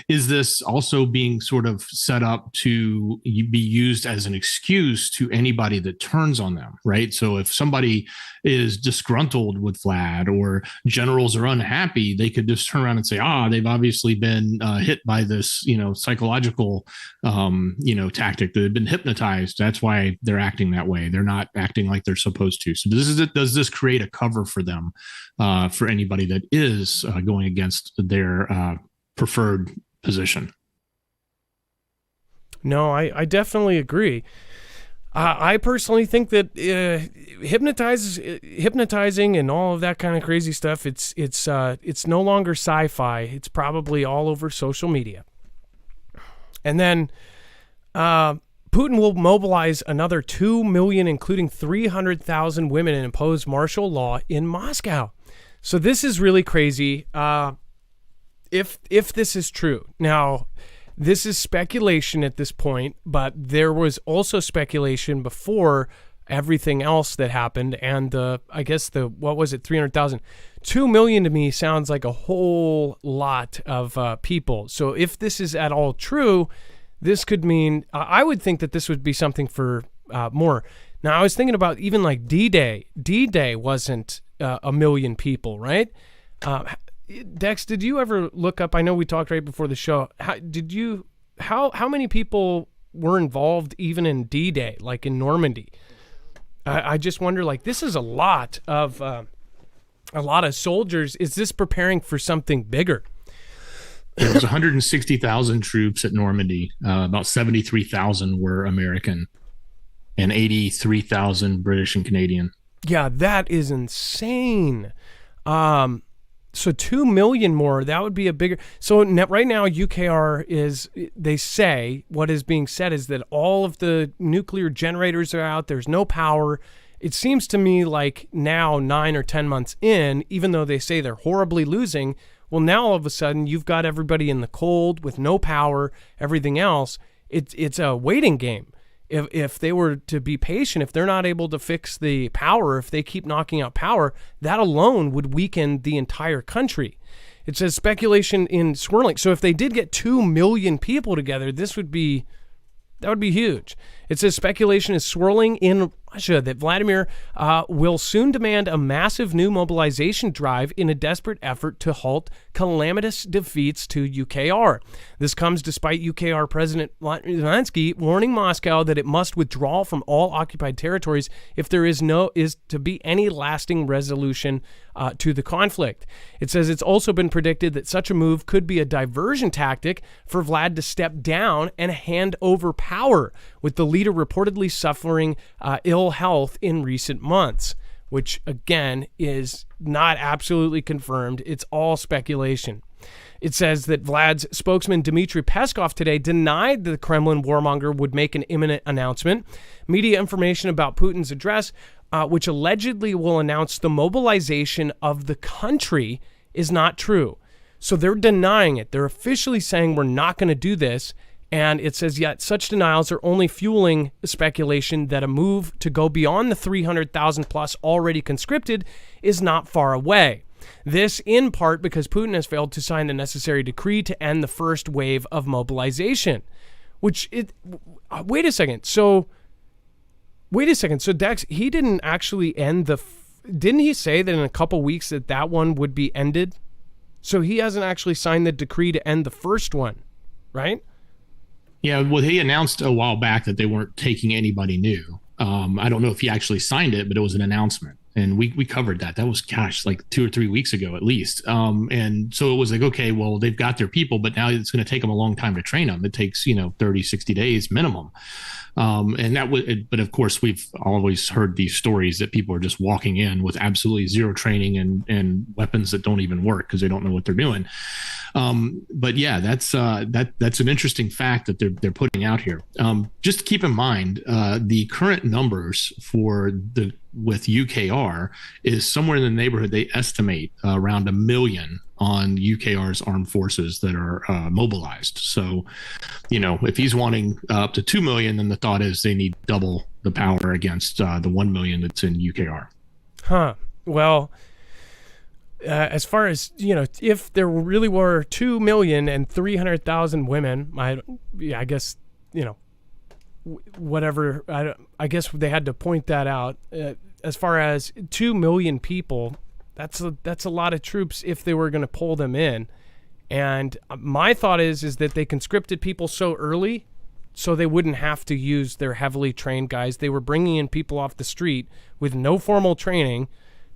this also being sort of set up to be used as an excuse to anybody that turns on them, right? So if somebody is disgruntled with Vlad, or generals are unhappy, they could just turn around and say, they've obviously been hit by this, psychological, tactic. They've been hypnotized. That's why they're acting that way. They're not acting like they're supposed to. So does this create a cover for them, for anybody that is going against their preferred position? No, I definitely agree. I personally think that hypnotizing and all of that kind of crazy stuff, it's no longer sci-fi. It's probably all over social media. And then Putin will mobilize another 2 million, including 300,000 women, and impose martial law in Moscow. So this is really crazy. If this is true. Now, this is speculation at this point, but there was also speculation before everything else that happened. And what was it, 300,000? 2 million to me sounds like a whole lot of people. So if this is at all true, this could mean, I would think that this would be something for more. Now, I was thinking about even like D-Day. D-Day wasn't 1 million people, right? Dex, did you ever look up? I know we talked right before the show. How many people were involved even in D-Day, like in Normandy? I just wonder. Like, this is a lot of soldiers. Is this preparing for something bigger? There was 160,000 troops at Normandy. About 73,000 were American, and 83,000 British and Canadian. Yeah, that is insane. So 2 million more, that would be a bigger... So right now, UKR is... They say, what is being said is that all of the nuclear generators are out. There's no power. It seems to me like now, 9 or 10 months in, even though they say they're horribly losing, well, now all of a sudden, you've got everybody in the cold with no power, everything else. It's a waiting game. if they were to be patient, if they're not able to fix the power, if they keep knocking out power, that alone would weaken the entire country. It says speculation in swirling. So if they did get 2 million people together, that would be huge. It says speculation is swirling in Russia that Vladimir will soon demand a massive new mobilization drive in a desperate effort to halt calamitous defeats to UKR. This comes despite UKR President Zelensky warning Moscow that it must withdraw from all occupied territories if there is to be any lasting resolution to the conflict. It says it's also been predicted that such a move could be a diversion tactic for Vlad to step down and hand over power, with the leader reportedly suffering ill health in recent months, which again is not absolutely confirmed. It's all speculation. It says that Vlad's spokesman Dmitry Peskov today denied the Kremlin warmonger would make an imminent announcement. Media information about Putin's address, which allegedly will announce the mobilization of the country, is not true. So they're denying it. They're officially saying we're not going to do this. And it says, yet such denials are only fueling speculation that a move to go beyond the 300,000 plus already conscripted is not far away. This in part because Putin has failed to sign the necessary decree to end the first wave of mobilization. Wait a second. So Dex, he didn't actually end didn't he say that in a couple weeks that one would be ended? So he hasn't actually signed the decree to end the first one, right? Yeah, well, he announced a while back that they weren't taking anybody new. I don't know if he actually signed it, but it was an announcement. And we covered that. That was, like 2 or 3 weeks ago at least. And so it was like, okay, well, they've got their people, but now it's going to take them a long time to train them. It takes, 30, 60 days minimum. But of course, we've always heard these stories that people are just walking in with absolutely zero training and weapons that don't even work because they don't know what they're doing. But yeah, that's an interesting fact that they're putting out here. Just keep in mind, the current numbers with UKR is somewhere in the neighborhood. They estimate around 1 million on UKR's armed forces that are mobilized. So, if he's wanting up to 2 million, then the thought is they need double the power against the 1 million that's in UKR. Huh. Well, as far as, if there really were 2,300,000 women, I guess, whatever, I guess they had to point that out. As far as 2 million people, that's a lot of troops if they were going to pull them in. And my thought is that they conscripted people so early so they wouldn't have to use their heavily trained guys. They were bringing in people off the street with no formal training.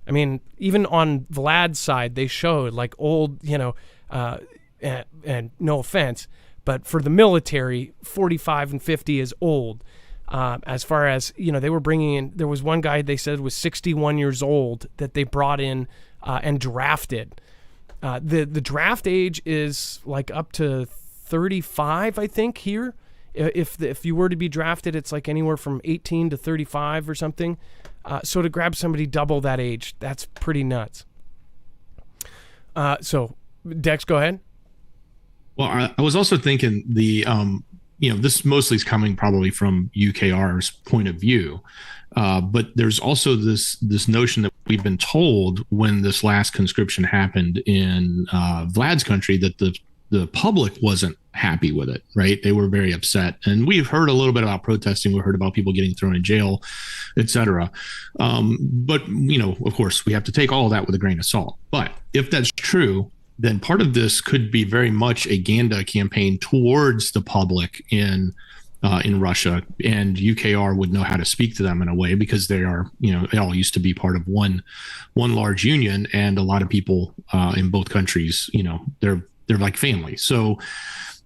I mean, even on Vlad's side, they showed like old, and no offense, but for the military, 45 and 50 is old. As far as, they were bringing in, there was one guy they said was 61 years old that they brought in and drafted. The draft age is like up to 35, I think, here. If you were to be drafted, it's like anywhere from 18 to 35 or something. So to grab somebody double that age, that's pretty nuts. So, Dex, go ahead. Well, I was also thinking this mostly is coming probably from UKR's point of view. But there's also this notion that we've been told when this last conscription happened in Vlad's country that the public wasn't happy with it, right? They were very upset. And we've heard a little bit about protesting. We heard about people getting thrown in jail, et cetera. But, of course, we have to take all of that with a grain of salt. But if that's true, then part of this could be very much a Ganda campaign towards the public in Russia, and UKR would know how to speak to them in a way because they are, they all used to be part of one large union, and a lot of people in both countries, they're like family. So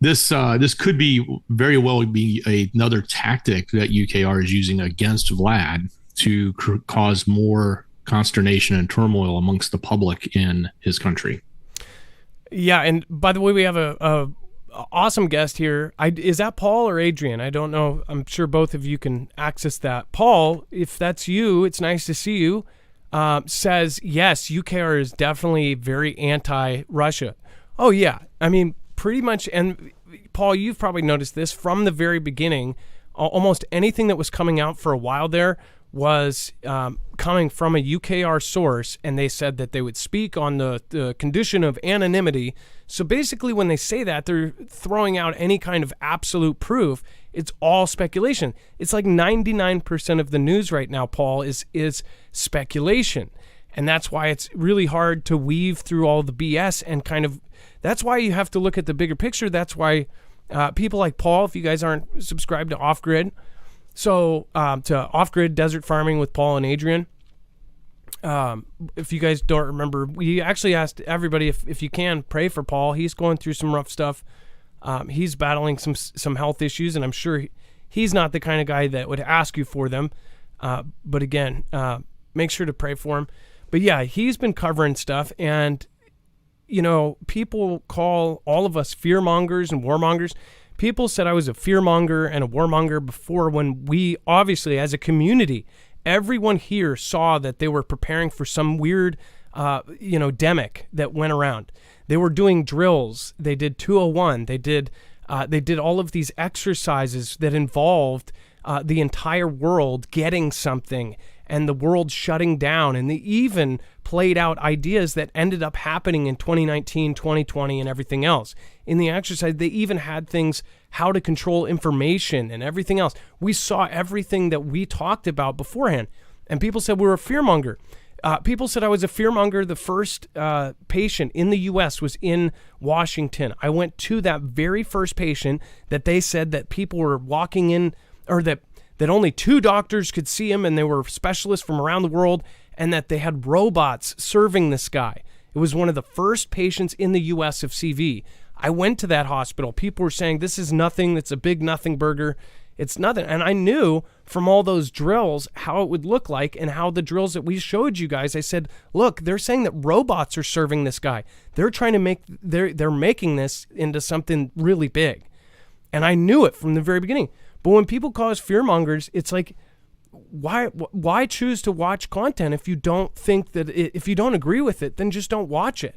this could be very well be another tactic that UKR is using against Vlad to cause more consternation and turmoil amongst the public in his country. Yeah, and by the way, we have a awesome guest here. Is that Paul or Adrian? I don't know. I'm sure both of you can access that. Paul, if that's you, it's nice to see you. Says yes, UKR is definitely very anti-Russia. Oh yeah, I mean pretty much. And Paul, you've probably noticed this from the very beginning almost anything that was coming out for a while there was coming from a UKR source, and they said that they would speak on the condition of anonymity. So basically when they say that, they're throwing out any kind of absolute proof. It's all speculation. It's like 99% of the news right now, Paul, is speculation. And that's why it's really hard to weave through all the BS and kind of, that's why you have to look at the bigger picture. That's why people like Paul, if you guys aren't subscribed to Off Grid, so to Off Grid Desert Farming with Paul and Adrian, if you guys don't remember, we actually asked everybody if you can pray for Paul. He's going through some rough stuff. He's battling some health issues, and I'm sure he's not the kind of guy that would ask you for them. But again, make sure to pray for him. But yeah, he's been covering stuff, and you know, people call all of us fearmongers and warmongers. People said I was a fearmonger and a warmonger before, when we obviously, as a community, everyone here saw that they were preparing for some weird, demic that went around. They were doing drills. They did 201. They did all of these exercises that involved the entire world getting something and the world shutting down. And they even played out ideas that ended up happening in 2019, 2020, and everything else. In the exercise, they even had things, how to control information and everything else. We saw everything that we talked about beforehand. And people said we were a fearmonger. People said I was a fearmonger. The first patient in the U.S. was in Washington. I went to that very first patient that they said that people were walking in, or that only 2 doctors could see him, and they were specialists from around the world, and that they had robots serving this guy. It was one of the first patients in the U.S. of CV. I went to that hospital. People were saying, this is nothing. It's a big nothing burger. It's nothing. And I knew from all those drills how it would look like, and how the drills that we showed you guys, I said, look, they're saying that robots are serving this guy. They're trying to they're making this into something really big. And I knew it from the very beginning. But when people call us fearmongers, it's like, why choose to watch content if you don't think that if you don't agree with it, then just don't watch it.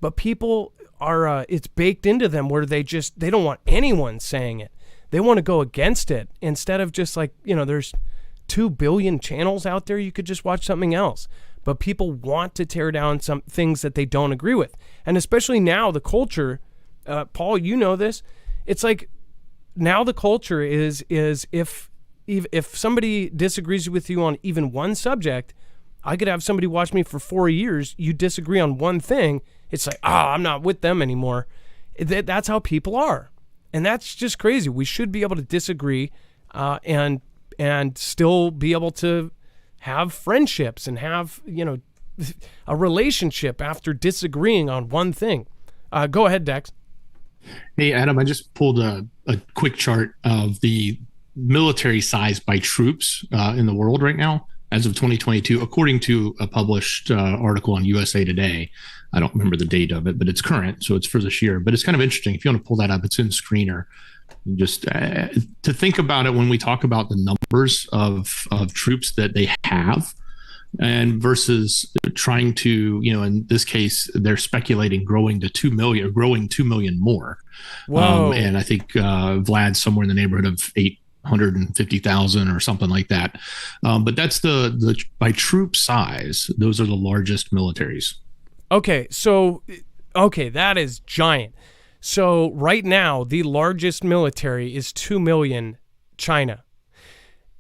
But people are, it's baked into them where they don't want anyone saying it. They want to go against it instead of just like, there's 2 billion channels out there. You could just watch something else. But people want to tear down some things that they don't agree with. And especially now the culture, Paul, you know this, it's like, now the culture is if somebody disagrees with you on even one subject, I could have somebody watch me for 4 years. You disagree on one thing. It's like, I'm not with them anymore. That's how people are. And that's just crazy. We should be able to disagree and still be able to have friendships and have, a relationship after disagreeing on one thing. Go ahead, Dex. Hey, Adam, I just pulled a quick chart of the military size by troops in the world right now as of 2022, according to a published article on USA Today. I don't remember the date of it, but it's current, so it's for this year. But it's kind of interesting. If you want to pull that up, it's in Screener. Just to think about it when we talk about the numbers of troops that they have, and versus trying to, in this case, they're speculating growing to 2 million, or growing 2 million more. Whoa. And I think Vlad's somewhere in the neighborhood of 850,000 or something like that. But that's the by troop size, those are the largest militaries. Okay, that is giant. So right now, the largest military is 2 million, China.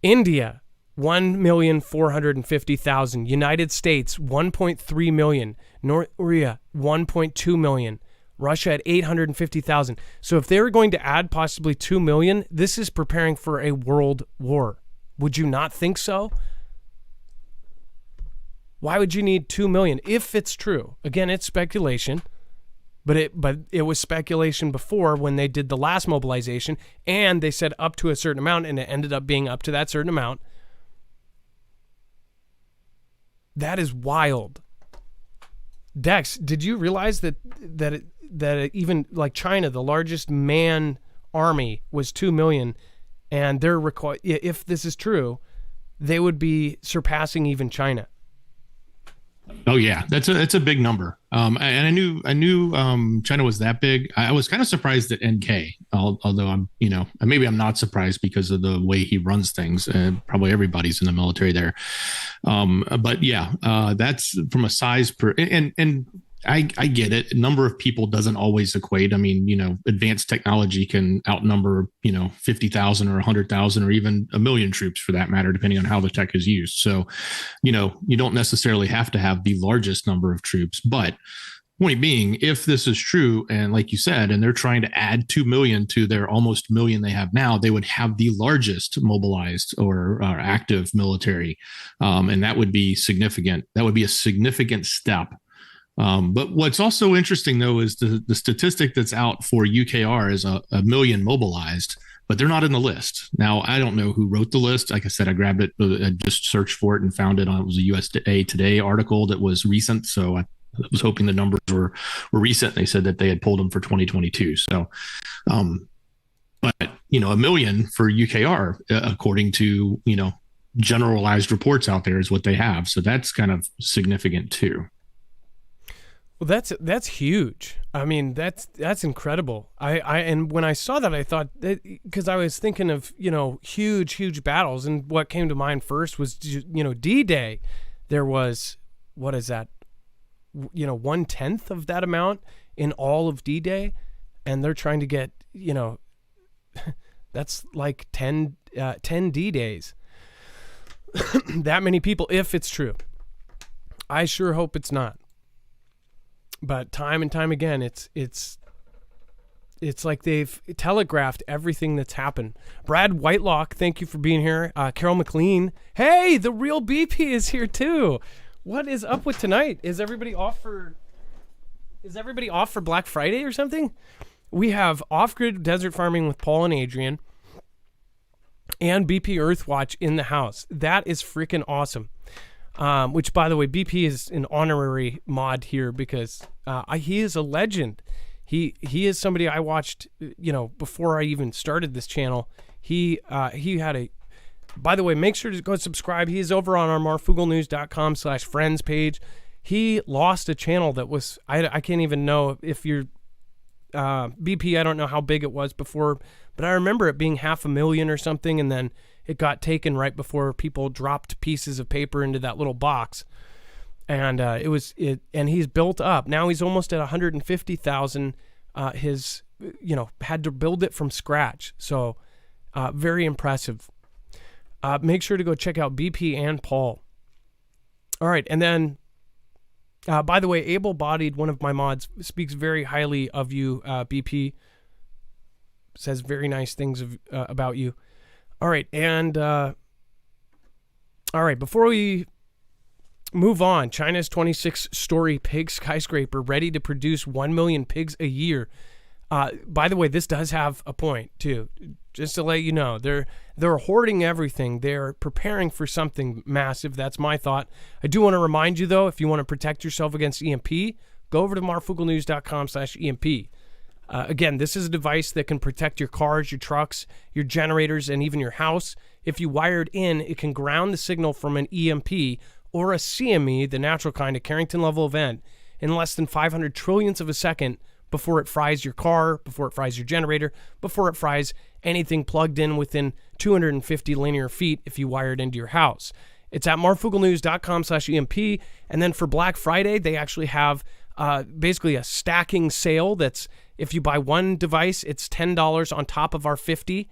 India, 1,450,000. United States, 1.3 million. North Korea, 1.2 million. Russia at 850,000. So if they were going to add possibly 2 million, this is preparing for a world war. Would you not think so? Why would you need 2 million if it's true? Again, it's speculation, but it was speculation before when they did the last mobilization, and they said up to a certain amount, and it ended up being up to that certain amount. That is wild. Dex, did you realize that even like China, the largest man army was 2 million, and they're if this is true, they would be surpassing even China. Oh yeah, that's a big number. And I knew China was that big. I was kind of surprised at NK, although maybe I'm not surprised because of the way he runs things. Probably everybody's in the military there. But yeah, that's from a size per and I get it. Number of people doesn't always equate. I mean, advanced technology can outnumber, 50,000 or 100,000 or even a million troops for that matter, depending on how the tech is used. So, you don't necessarily have to have the largest number of troops. But point being, if this is true, and like you said, and they're trying to add 2 million to their almost million they have now, they would have the largest mobilized or active military. And that would be significant. That would be a significant step. But what's also interesting, though, is the statistic that's out for UKR is a million mobilized, but they're not in the list. Now, I don't know who wrote the list. Like I said, I grabbed it, I just searched for it and found it on, it was a USA Today article that was recent. So I was hoping the numbers were recent. They said that they had pulled them for 2022. So, but, a million for UKR, according to, generalized reports out there is what they have. So that's kind of significant too. Well, that's huge. I mean, that's incredible. And when I saw that, I thought that, because I was thinking of huge battles, and what came to mind first was D-Day. There was, what is that? 1/10 of that amount in all of D-Day, and they're trying to get that's like 10 D-Days. That many people, if it's true. I sure hope it's not. But time and time again, it's like they've telegraphed everything that's happened. Brad Whitelock, thank you for being here. Carol McLean, hey, the real BP is here too. What is up with tonight? Is everybody off for Black Friday or something? We have Off-Grid Desert Farming with Paul and Adrian, and BP Earthwatch in the house. That is freaking awesome. Which, by the way, BP is an honorary mod here because he is a legend. He is somebody I watched, before I even started this channel. He had a. By the way, make sure to go subscribe. He is over on our marfooglenews.com/friends page. He lost a channel that was I can't even know if you're BP. I don't know how big it was before, but I remember it being 500,000 or something, and then it got taken right before people dropped pieces of paper into that little box. And and he's built up. Now he's almost at 150,000. Had to build it from scratch. So very impressive. Make sure to go check out BP and Paul. All right. And then, by the way, Able Bodied, one of my mods, speaks very highly of you, BP. Says very nice things about you. All right, and before we move on, China's 26-story pig skyscraper ready to produce 1 million pigs a year. By the way, this does have a point too. Just to let you know, they're hoarding everything. They're preparing for something massive. That's my thought. I do want to remind you though, if you want to protect yourself against EMP, go over to marfooglenews.com/EMP. Again, this is a device that can protect your cars, your trucks, your generators, and even your house. If you wire it in, it can ground the signal from an EMP or a CME, the natural kind of Carrington level event, in less than 500 trillionths of a second before it fries your car, before it fries your generator, before it fries anything plugged in within 250 linear feet if you wire it into your house. It's at marfooglenews.com/EMP. And then for Black Friday, they actually have basically a stacking sale that's, if you buy one device, it's $10 on top of our $50.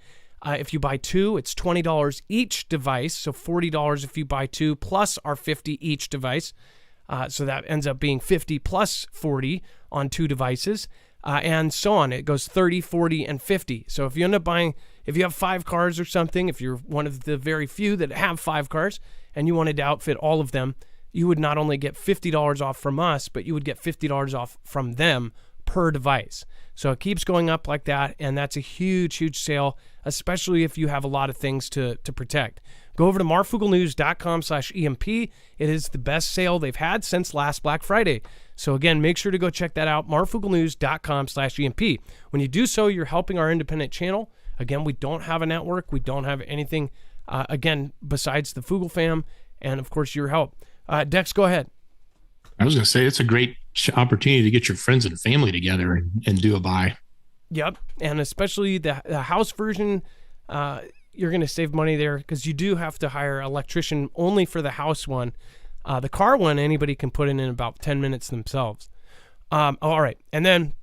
If you buy two, it's $20 each device. So $40 if you buy two plus our $50 each device. So that ends up being $50 plus $40 on two devices. And so on. It goes $30, $40, and $50. So if you end up buying, if you have 5 cars or something, if you're one of the very few that have 5 cars and you wanted to outfit all of them, you would not only get $50 off from us, but you would get $50 off from them per device. So it keeps going up like that, and that's a huge sale, especially if you have a lot of things to protect. Go over to marfooglenews.com/EMP. It is the best sale they've had since last Black Friday. So again, make sure to go check that out, marfooglenews.com/EMP. When you do so, you're helping our independent channel. Again, we don't have a network. We don't have anything, again, besides the Foogle fam and, of course, your help. Dex, go ahead. I was going to say it's a great opportunity to get your friends and family together and do a buy. Yep, and especially the house version, you're going to save money there because you do have to hire an electrician only for the house one. The car one, anybody can put in about 10 minutes themselves. All right, and then,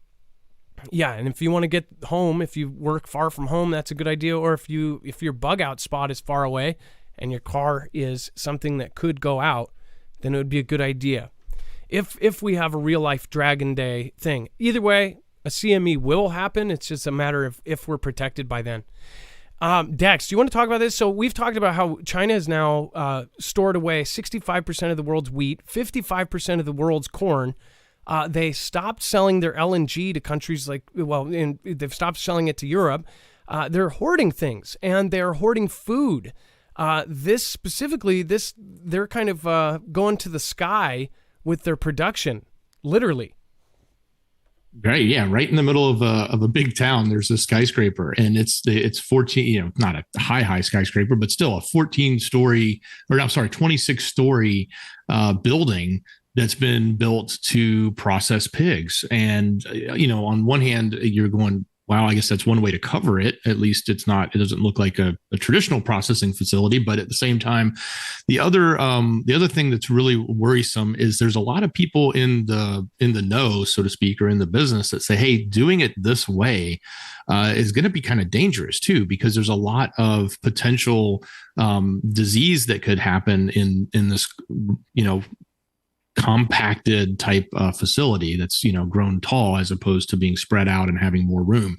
yeah, and if you want to get home, if you work far from home, that's a good idea. Or if your bug out spot is far away and your car is something that could go out, then it would be a good idea. If we have a real life Dragon Day thing, either way, a CME will happen. It's just a matter of if we're protected by then. Dex, do you want to talk about this? So we've talked about how China has now stored away 65% of the world's wheat, 55% of the world's corn. They stopped selling their LNG to countries they've stopped selling it to Europe. They're hoarding things, and they're hoarding food. They're kind of going to the sky with their production, literally. Right, yeah, right in the middle of a big town, there's a skyscraper, and it's 14, not a high skyscraper, but still a 26-story building that's been built to process pigs. And on one hand, you're going, wow, I guess that's one way to cover it. At least it doesn't look like a traditional processing facility. But at the same time, the other thing that's really worrisome is there's a lot of people in the know, so to speak, or in the business that say, hey, doing it this way is going to be kind of dangerous too, because there's a lot of potential disease that could happen in this, compacted type facility that's grown tall as opposed to being spread out and having more room,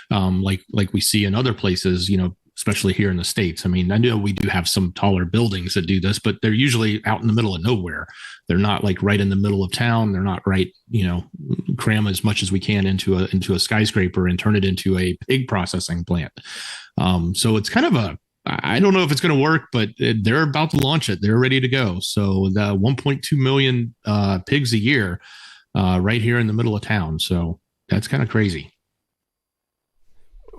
like we see in other places, especially here in the States. I mean, I know we do have some taller buildings that do this, but they're usually out in the middle of nowhere. They're not like right in the middle of town. They're not right, cram as much as we can into a skyscraper and turn it into a pig processing plant. So it's kind of I don't know if it's going to work, but they're about to launch it. They're ready to go. So the 1.2 million pigs a year right here in the middle of town. So that's kind of crazy.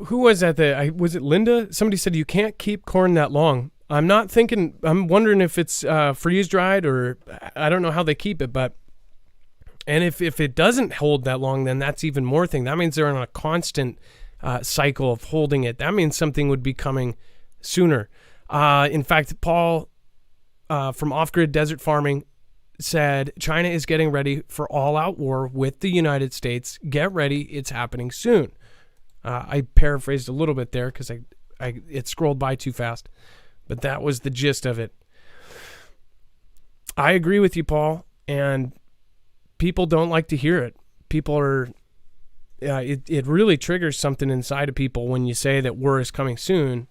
Who was that? Was it Linda? Somebody said you can't keep corn that long. I'm wondering if it's freeze dried, or I don't know how they keep it, and if it doesn't hold that long, then that's even more thing. That means they're on a constant cycle of holding it. That means something would be coming sooner. In fact, Paul from Off Grid Desert Farming said China is getting ready for all-out war with the United States. Get ready, it's happening soon. I paraphrased a little bit there because it scrolled by too fast, but that was the gist of it. I agree with you, Paul, and people don't like to hear it. People are. It really triggers something inside of people when you say that war is coming soon.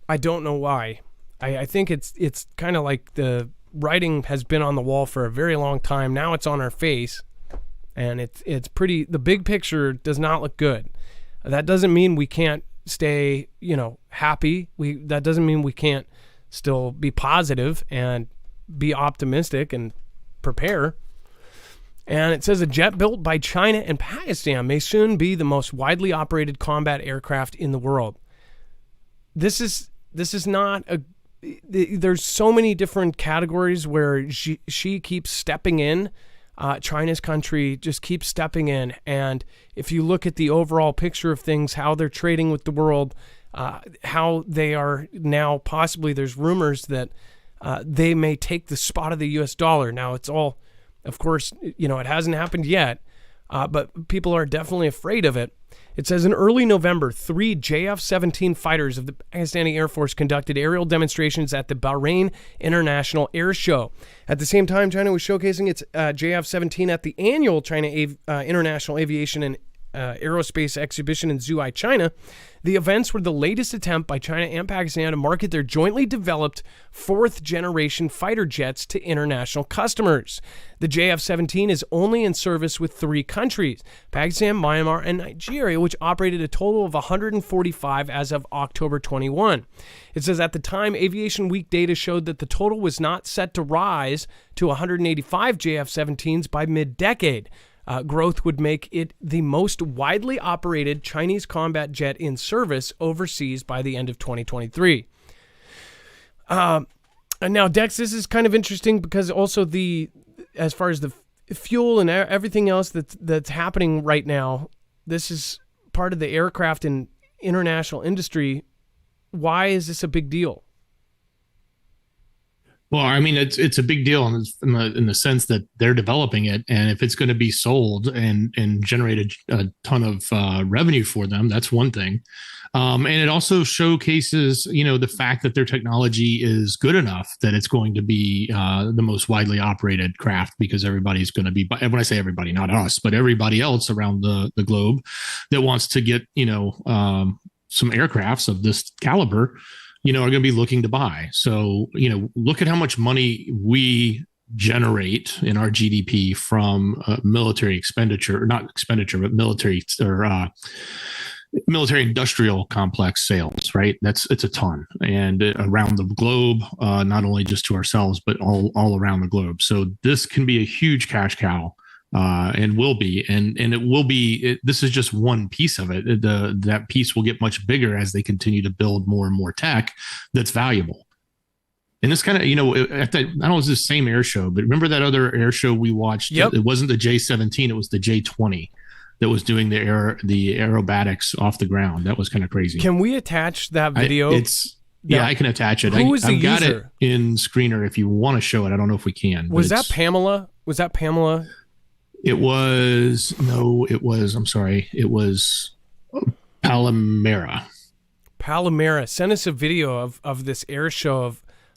I don't know why. I think it's kind of like the writing has been on the wall for a very long time. Now it's on our face, and it's pretty. The big picture does not look good. That doesn't mean we can't stay, happy. That doesn't mean we can't still be positive and be optimistic and prepare. And it says a jet built by China and Pakistan may soon be the most widely operated combat aircraft in the world. This is not there's so many different categories where she keeps stepping in. China's country just keeps stepping in. And if you look at the overall picture of things, how they're trading with the world, how they are now possibly, there's rumors that they may take the spot of the US dollar. Now it's all, of course, it hasn't happened yet, but people are definitely afraid of it. It says in early November, 3 JF-17 fighters of the Pakistani Air Force conducted aerial demonstrations at the Bahrain International Air Show. At the same time, China was showcasing its JF-17 at the annual China International Aviation and Aerospace Exhibition in Zhuhai, China. The events were the latest attempt by China and Pakistan to market their jointly developed fourth-generation fighter jets to international customers. The JF-17 is only in service with 3 countries, Pakistan, Myanmar, and Nigeria, which operated a total of 145 as of October 21. It says at the time, Aviation Week data showed that the total was not set to rise to 185 JF-17s by mid-decade. Growth would make it the most widely operated Chinese combat jet in service overseas by the end of 2023. And now, Dex, this is kind of interesting because also the as far as the fuel and everything else that's happening right now, this is part of the aircraft and international industry. Why is this a big deal? Well, I mean, it's a big deal in the sense that they're developing it, and if it's going to be sold and generate a ton of revenue for them, that's one thing. And it also showcases, the fact that their technology is good enough that it's going to be the most widely operated craft, because everybody's going to be, when I say everybody, not us, but everybody else around the globe that wants to get, some aircrafts of this caliber, are going to be looking to buy. So, look at how much money we generate in our GDP from military expenditure, or not expenditure, but military industrial complex sales, right? It's a ton, and around the globe, not only just to ourselves, but all around the globe. So this can be a huge cash cow. And will be, and it will be. This is just one piece of it. That piece will get much bigger as they continue to build more and more tech that's valuable. And it's kind of, I don't know, it was the same air show, but remember that other air show we watched? Yep. It wasn't the J-17, it was the J-20 that was doing the aerobatics off the ground. That was kind of crazy. Can we attach that video? I can attach it. Who is the I've got user? it in Screener if you want to show it. I don't know if we can. Was that Pamela? I'm sorry. It was Palomera. Palomera. Send us a video of this air show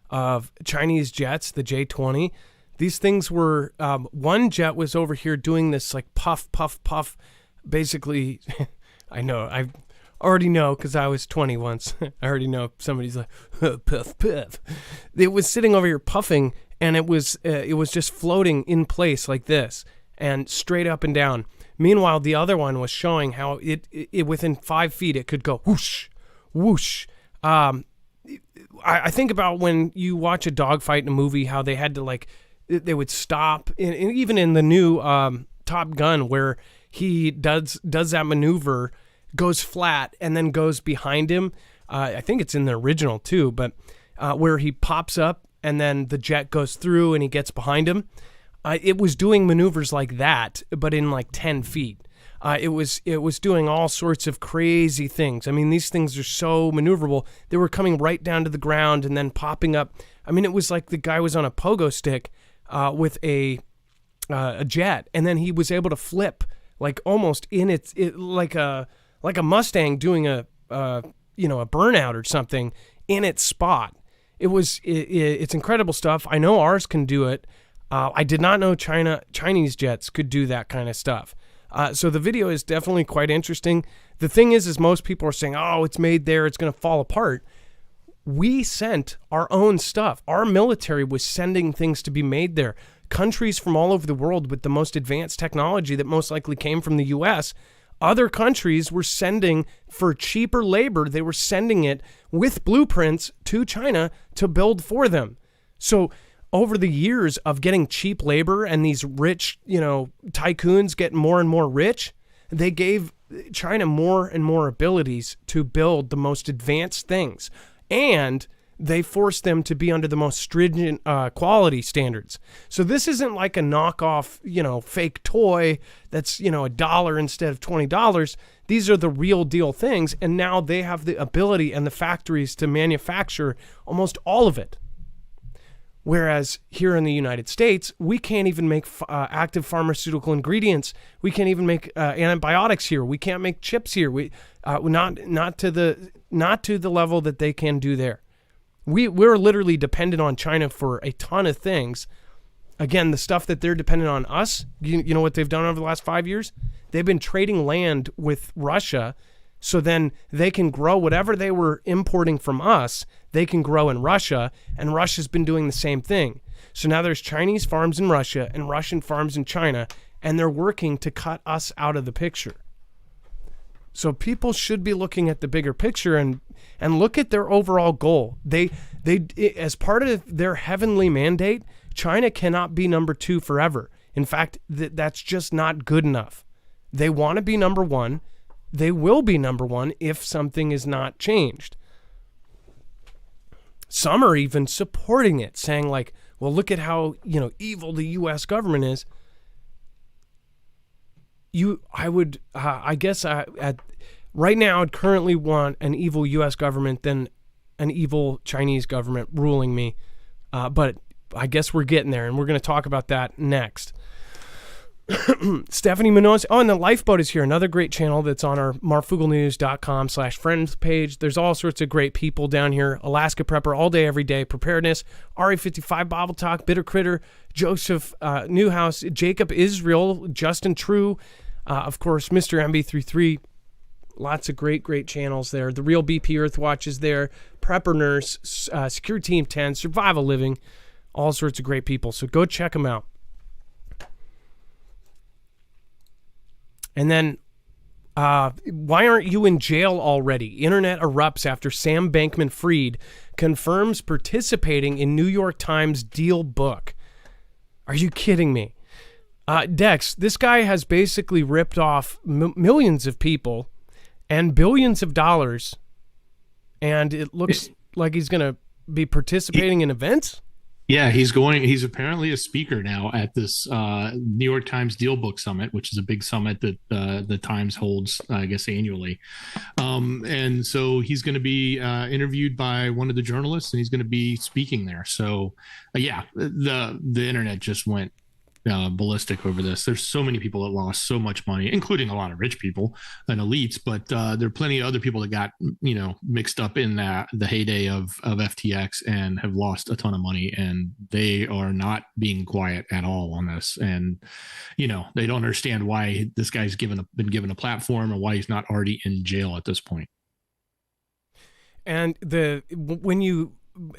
of Chinese jets, the J-20. These things were, one jet was over here doing this like puff, puff, puff. Basically, I already know because I was 20 once. I already know somebody's like, puff, puff. It was sitting over here puffing, and it was just floating in place like this, and straight up and down. Meanwhile, the other one was showing how it within 5 feet it could go whoosh, whoosh. I think about when you watch a dogfight in a movie, how they had to they would stop, and even in the new Top Gun, where he does that maneuver, goes flat and then goes behind him. I think it's in the original too, but where he pops up and then the jet goes through and he gets behind him. It was doing maneuvers like that, but in 10 feet. It was doing all sorts of crazy things. I mean, these things are so maneuverable. They were coming right down to the ground and then popping up. I mean, it was like the guy was on a pogo stick with a jet, and then he was able to flip almost in like a Mustang doing a burnout or something in its spot. It's incredible stuff. I know ours can do it. I did not know Chinese jets could do that kind of stuff. So the video is definitely quite interesting. The thing is most people are saying, oh, it's made there, it's going to fall apart. We sent our own stuff. Our military was sending things to be made there. Countries from all over the world with the most advanced technology that most likely came from the U.S., other countries were sending for cheaper labor. They were sending it with blueprints to China to build for them. So over the years of getting cheap labor and these rich, tycoons getting more and more rich, they gave China more and more abilities to build the most advanced things. And they forced them to be under the most stringent quality standards. So this isn't like a knockoff, fake toy that's, $1 instead of $20. These are the real deal things. And now they have the ability and the factories to manufacture almost all of it. Whereas here in the United States, we can't even make active pharmaceutical ingredients. We can't even make antibiotics here. We can't make chips here. We not to the level that they can do there. We're literally dependent on China for a ton of things. Again, the stuff that they're dependent on us. You know what they've done over the last 5 years? They've been trading land with Russia, so then they can grow whatever they were importing from us. They can grow in Russia, and Russia's been doing the same thing. So now there's Chinese farms in Russia and Russian farms in China, and they're working to cut us out of the picture. So people should be looking at the bigger picture and look at their overall goal. They as part of their heavenly mandate, China cannot be number 2 forever. In fact, that's just not good enough. They want to be number 1. They will be number 1 if something is not changed. Some are even supporting it, saying well, look at how, evil the U.S. government is. Right now, I'd currently want an evil U.S. government than an evil Chinese government ruling me. But I guess we're getting there, and we're going to talk about that next. Stephanie Munoz. Oh, and the Lifeboat is here. Another great channel that's on our marfooglenews.com/friends page. There's all sorts of great people down here. Alaska Prepper, all day, every day. Preparedness. RE55 Bible Talk. Bitter Critter. Joseph Newhouse. Jacob Israel. Justin True. Of course, Mr. MB33. Lots of great channels there. The Real BP Earthwatch is there. Prepper Nurse. Secure Team 10. Survival Living. All sorts of great people. So go check them out. And then, why aren't you in jail already? Internet erupts after Sam Bankman-Fried confirms participating in New York Times deal book. Are you kidding me? Dex, this guy has basically ripped off millions of people and billions of dollars, and it looks like he's going to be participating in events? Yeah, he's apparently a speaker now at this New York Times Deal Book Summit, which is a big summit that the Times holds, I guess, annually. And so he's going to be interviewed by one of the journalists, and he's going to be speaking there. So, the internet just went ballistic over this. There's so many people that lost so much money, including a lot of rich people and elites, but there are plenty of other people that got mixed up in the heyday of FTX and have lost a ton of money, and they are not being quiet at all on this. And they don't understand why this guy's been given a platform and why he's not already in jail at this point. And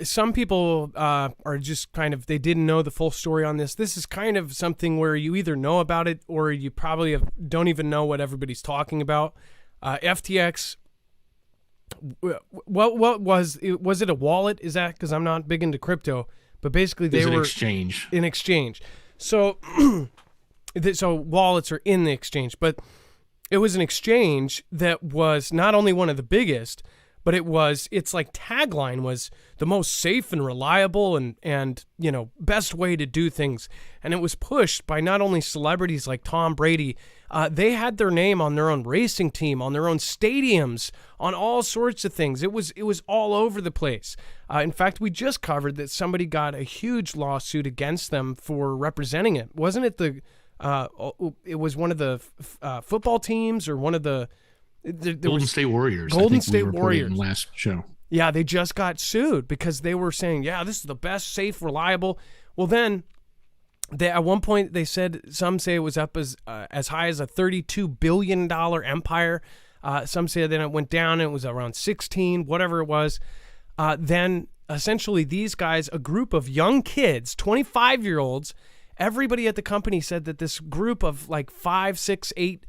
some people are just kind of, they didn't know the full story on this. This is kind of something where you either know about it or you probably don't even know what everybody's talking about. FTX, what was it a wallet? Is that, because I'm not big into crypto, but basically they were in exchange. So, so wallets are in the exchange, but it was an exchange that was not only one of the biggest, but its like tagline was the most safe and reliable and best way to do things. And it was pushed by not only celebrities like Tom Brady, they had their name on their own racing team, on their own stadiums, on all sorts of things. It was all over the place. In fact, we just covered that somebody got a huge lawsuit against them for representing it. Wasn't it it was one of the football teams or one of the Golden State Warriors. Golden State Warriors. Last show. Yeah, they just got sued because they were saying, yeah, this is the best, safe, reliable. Well, then at one point they said, some say it was up as high as a $32 billion empire. Some say then it went down and it was around 16, whatever it was. Then essentially these guys, a group of young kids, 25-year-olds, everybody at the company said that this group of like 5, 6, 8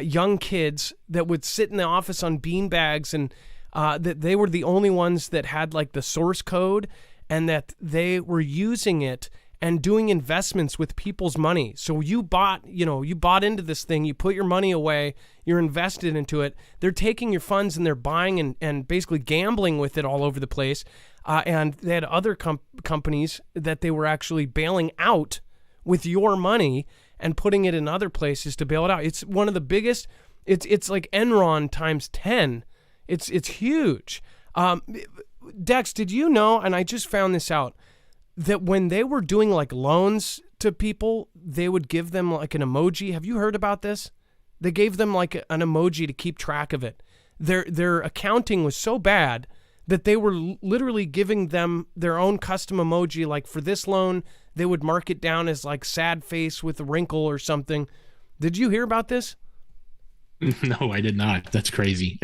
young kids that would sit in the office on beanbags and that they were the only ones that had like the source code and that they were using it and doing investments with people's money. So you bought into this thing, you put your money away, you're invested into it. They're taking your funds and they're buying and basically gambling with it all over the place. And they had other companies that they were actually bailing out with your money and putting it in other places to bail it out. It's one of the biggest. It's like Enron times 10. It's huge. Dex, did you know, and I just found this out, that when they were doing like loans to people, they would give them like an emoji. Have you heard about this? They gave them like an emoji to keep track of it. Their accounting was so bad that they were literally giving them their own custom emoji. Like for this loan, they would mark it down as like sad face with a wrinkle or something. Did you hear about this? No, I did not. That's crazy.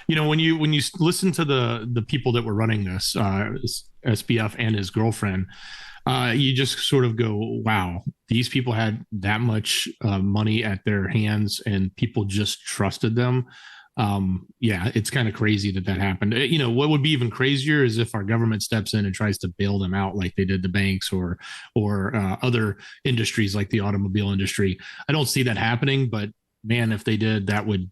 When you listen to the people that were running this, SBF and his girlfriend, you just sort of go, wow, these people had that much money at their hands and people just trusted them. It's kind of crazy that happened. What would be even crazier is if our government steps in and tries to bail them out like they did the banks or other industries like the automobile industry. I don't see that happening, but man, if they did, that would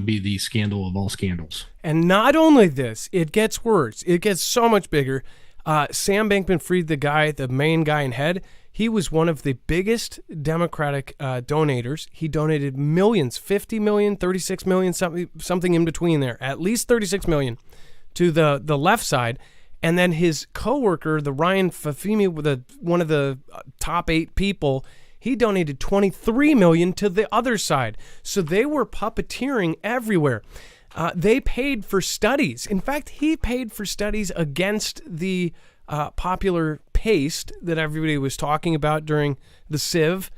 be the scandal of all scandals. And not only this, it gets worse. It gets so much bigger. Sam Bankman-Fried, the main guy in head, he was one of the biggest Democratic donators. He donated millions, 50 million, 36 million, something in between there, at least 36 million to the left side. And then his coworker, the Ryan Fafimi, one of the top 8 people, he donated 23 million to the other side. So they were puppeteering everywhere. They paid for studies. In fact, he paid for studies against the popular paste that everybody was talking about during the Civ.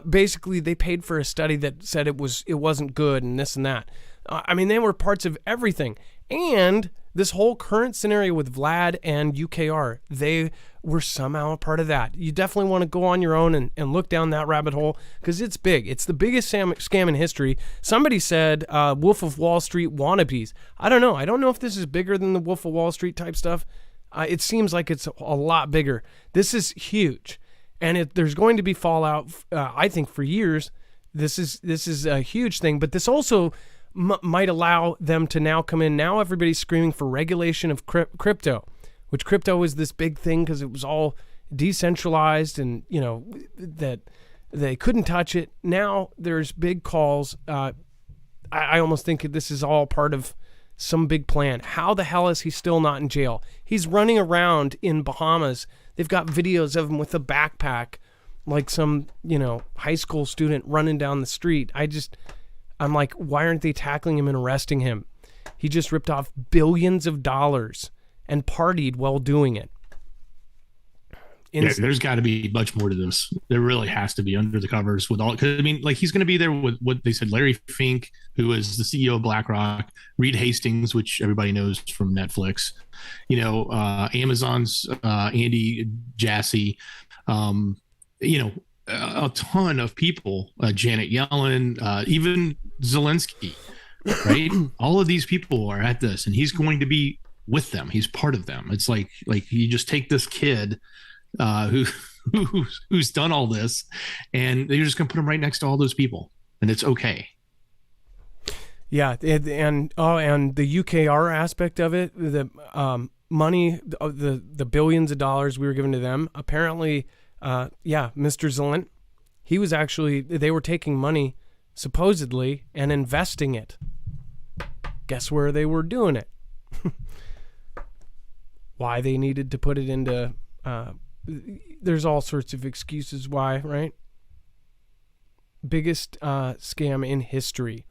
Basically, they paid for a study that said it wasn't good and this and that. I mean, they were parts of everything. And this whole current scenario with Vlad and UKR, they were somehow a part of that. You definitely want to go on your own and look down that rabbit hole because it's big. It's the biggest scam in history. Somebody said Wolf of Wall Street wannabes. I don't know. I don't know if this is bigger than the Wolf of Wall Street type stuff. It seems like it's a lot bigger. This is huge. And there's going to be fallout, I think, for years. This is a huge thing. But this also might allow them to now come in. Now everybody's screaming for regulation of crypto, which crypto is this big thing because it was all decentralized and, that they couldn't touch it. Now there's big calls. I almost think this is all part of some big plan. How the hell is he still not in jail? He's running around in Bahamas. They've got videos of him with a backpack like some, high school student running down the street. I'm like, why aren't they tackling him and arresting him? He just ripped off billions of dollars and partied while doing it. There's got to be much more to this. There really has to be under the covers with all. Because he's going to be there with what they said. Larry Fink, who is the CEO of BlackRock, Reed Hastings, which everybody knows from Netflix. Amazon's Andy Jassy. A ton of people. Janet Yellen, even Zelensky. Right, all of these people are at this, and he's going to be with them. He's part of them. It's like you just take this kid. Who's done all this, and they're just gonna put him right next to all those people, and it's okay. Yeah, and the UKR aspect of it, the money, the billions of dollars we were giving to them. Apparently, Mr. Zelensky, he was they were taking money supposedly and investing it. Guess where they were doing it? Why they needed to put it into. There's all sorts of excuses why, right? Biggest scam in history.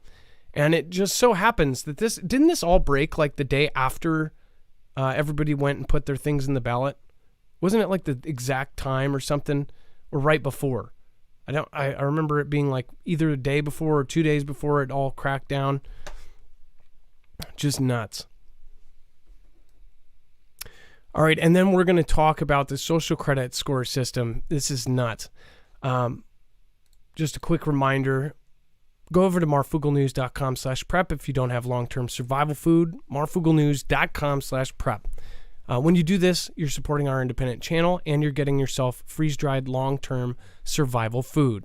And it just so happens that didn't this all break like the day after everybody went and put their things in the ballot? Wasn't it like the exact time or something, or right before? I remember it being like either a day before or 2 days before it all cracked down. Just nuts. All right, and then we're going to talk about the social credit score system. This is nuts. Just a quick reminder, go over to marfooglenews.com/prep if you don't have long-term survival food, marfooglenews.com/prep. When you do this, you're supporting our independent channel, and you're getting yourself freeze-dried long-term survival food.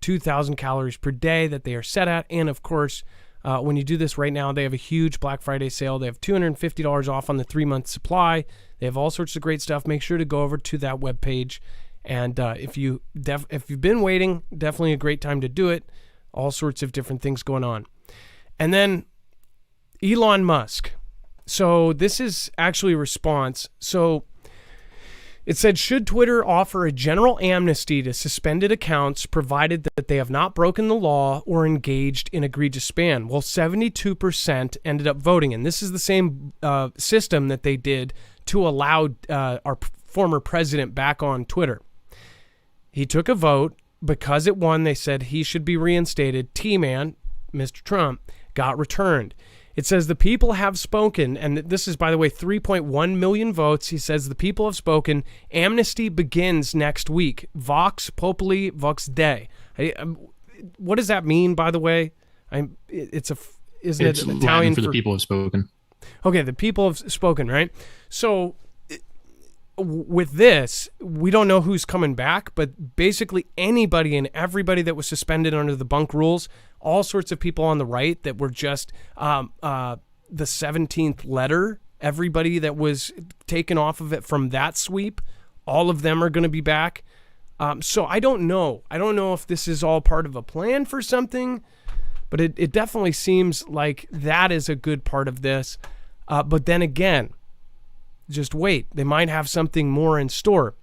2,000 calories per day that they are set at, and of course, when you do this right now, they have a huge Black Friday sale. They have $250 off on the 3-month supply. They have all sorts of great stuff. Make sure to go over to that webpage. And if you've been waiting, definitely a great time to do it. All sorts of different things going on. And then Elon Musk. So this is actually a response. So it said, should Twitter offer a general amnesty to suspended accounts provided that they have not broken the law or engaged in egregious spam? Well, 72% ended up voting. And this is the same system that they did to allow our former president back on Twitter. He took a vote. Because it won, they said he should be reinstated. T-Man, Mr. Trump, got returned. It says the people have spoken, and this is, by the way, 3.1 million votes. He says the people have spoken. Amnesty begins next week. Vox Populi Vox Dei. What does that mean, by the way? It's Italian for the people have spoken. Okay, the people have spoken, right? So with this, we don't know who's coming back, but basically anybody and everybody that was suspended under the bunk rules, all sorts of people on the right that were just the 17th letter Everybody that was taken off of it from that sweep, all of them are going to be back. So I don't know. I don't know if this is all part of a plan for something, but it definitely seems like that is a good part of this. But then again, just wait. They might have something more in store.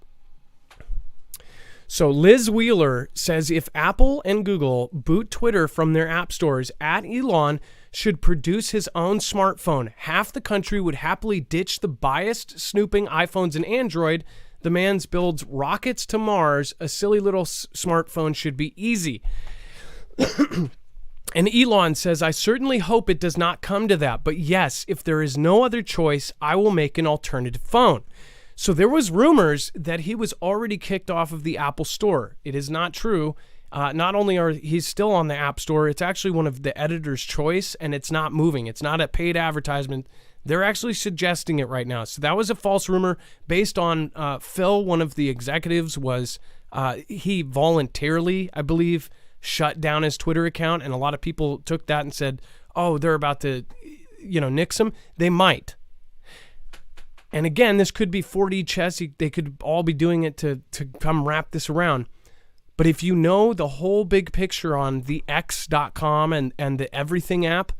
So Liz Wheeler says if Apple and Google boot Twitter from their app stores, Elon should produce his own smartphone. Half the country would happily ditch the biased snooping iPhones and Android. The man builds rockets to Mars. A silly little smartphone should be easy. And Elon says, I certainly hope it does not come to that. But yes, if there is no other choice, I will make an alternative phone. So there was rumors that he was already kicked off of the Apple Store. It is not true. Not only are he's still on the App Store, it's actually one of the editor's choice, and it's not moving. It's not a paid advertisement. They're actually suggesting it right now. So that was a false rumor based on Phil, one of the executives, was he voluntarily, I believe, shut down his Twitter account, and a lot of people took that and said, oh, they're about to, nix him. They might. And again, this could be 4D chess. They could all be doing it to come wrap this around. But if you know the whole big picture on the X.com and the Everything app,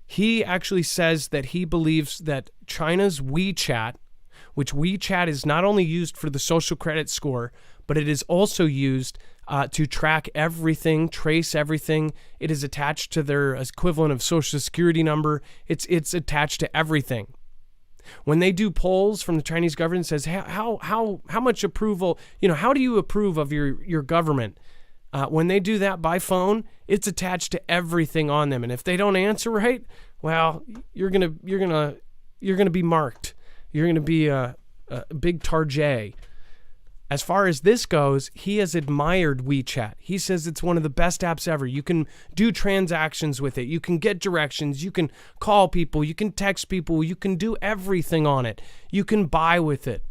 he actually says that he believes that China's WeChat, which WeChat is not only used for the social credit score, but it is also used to track everything, trace everything. It is attached to their equivalent of social security number. It's attached to everything. When they do polls from the Chinese government, it says how much approval, how do you approve of your government? When they do that by phone, it's attached to everything on them, and if they don't answer right, well, you're gonna be marked. You're gonna be a big target. As far as this goes, he has admired WeChat. He says it's one of the best apps ever. You can do transactions with it. You can get directions. You can call people. You can text people. You can do everything on it. You can buy with it.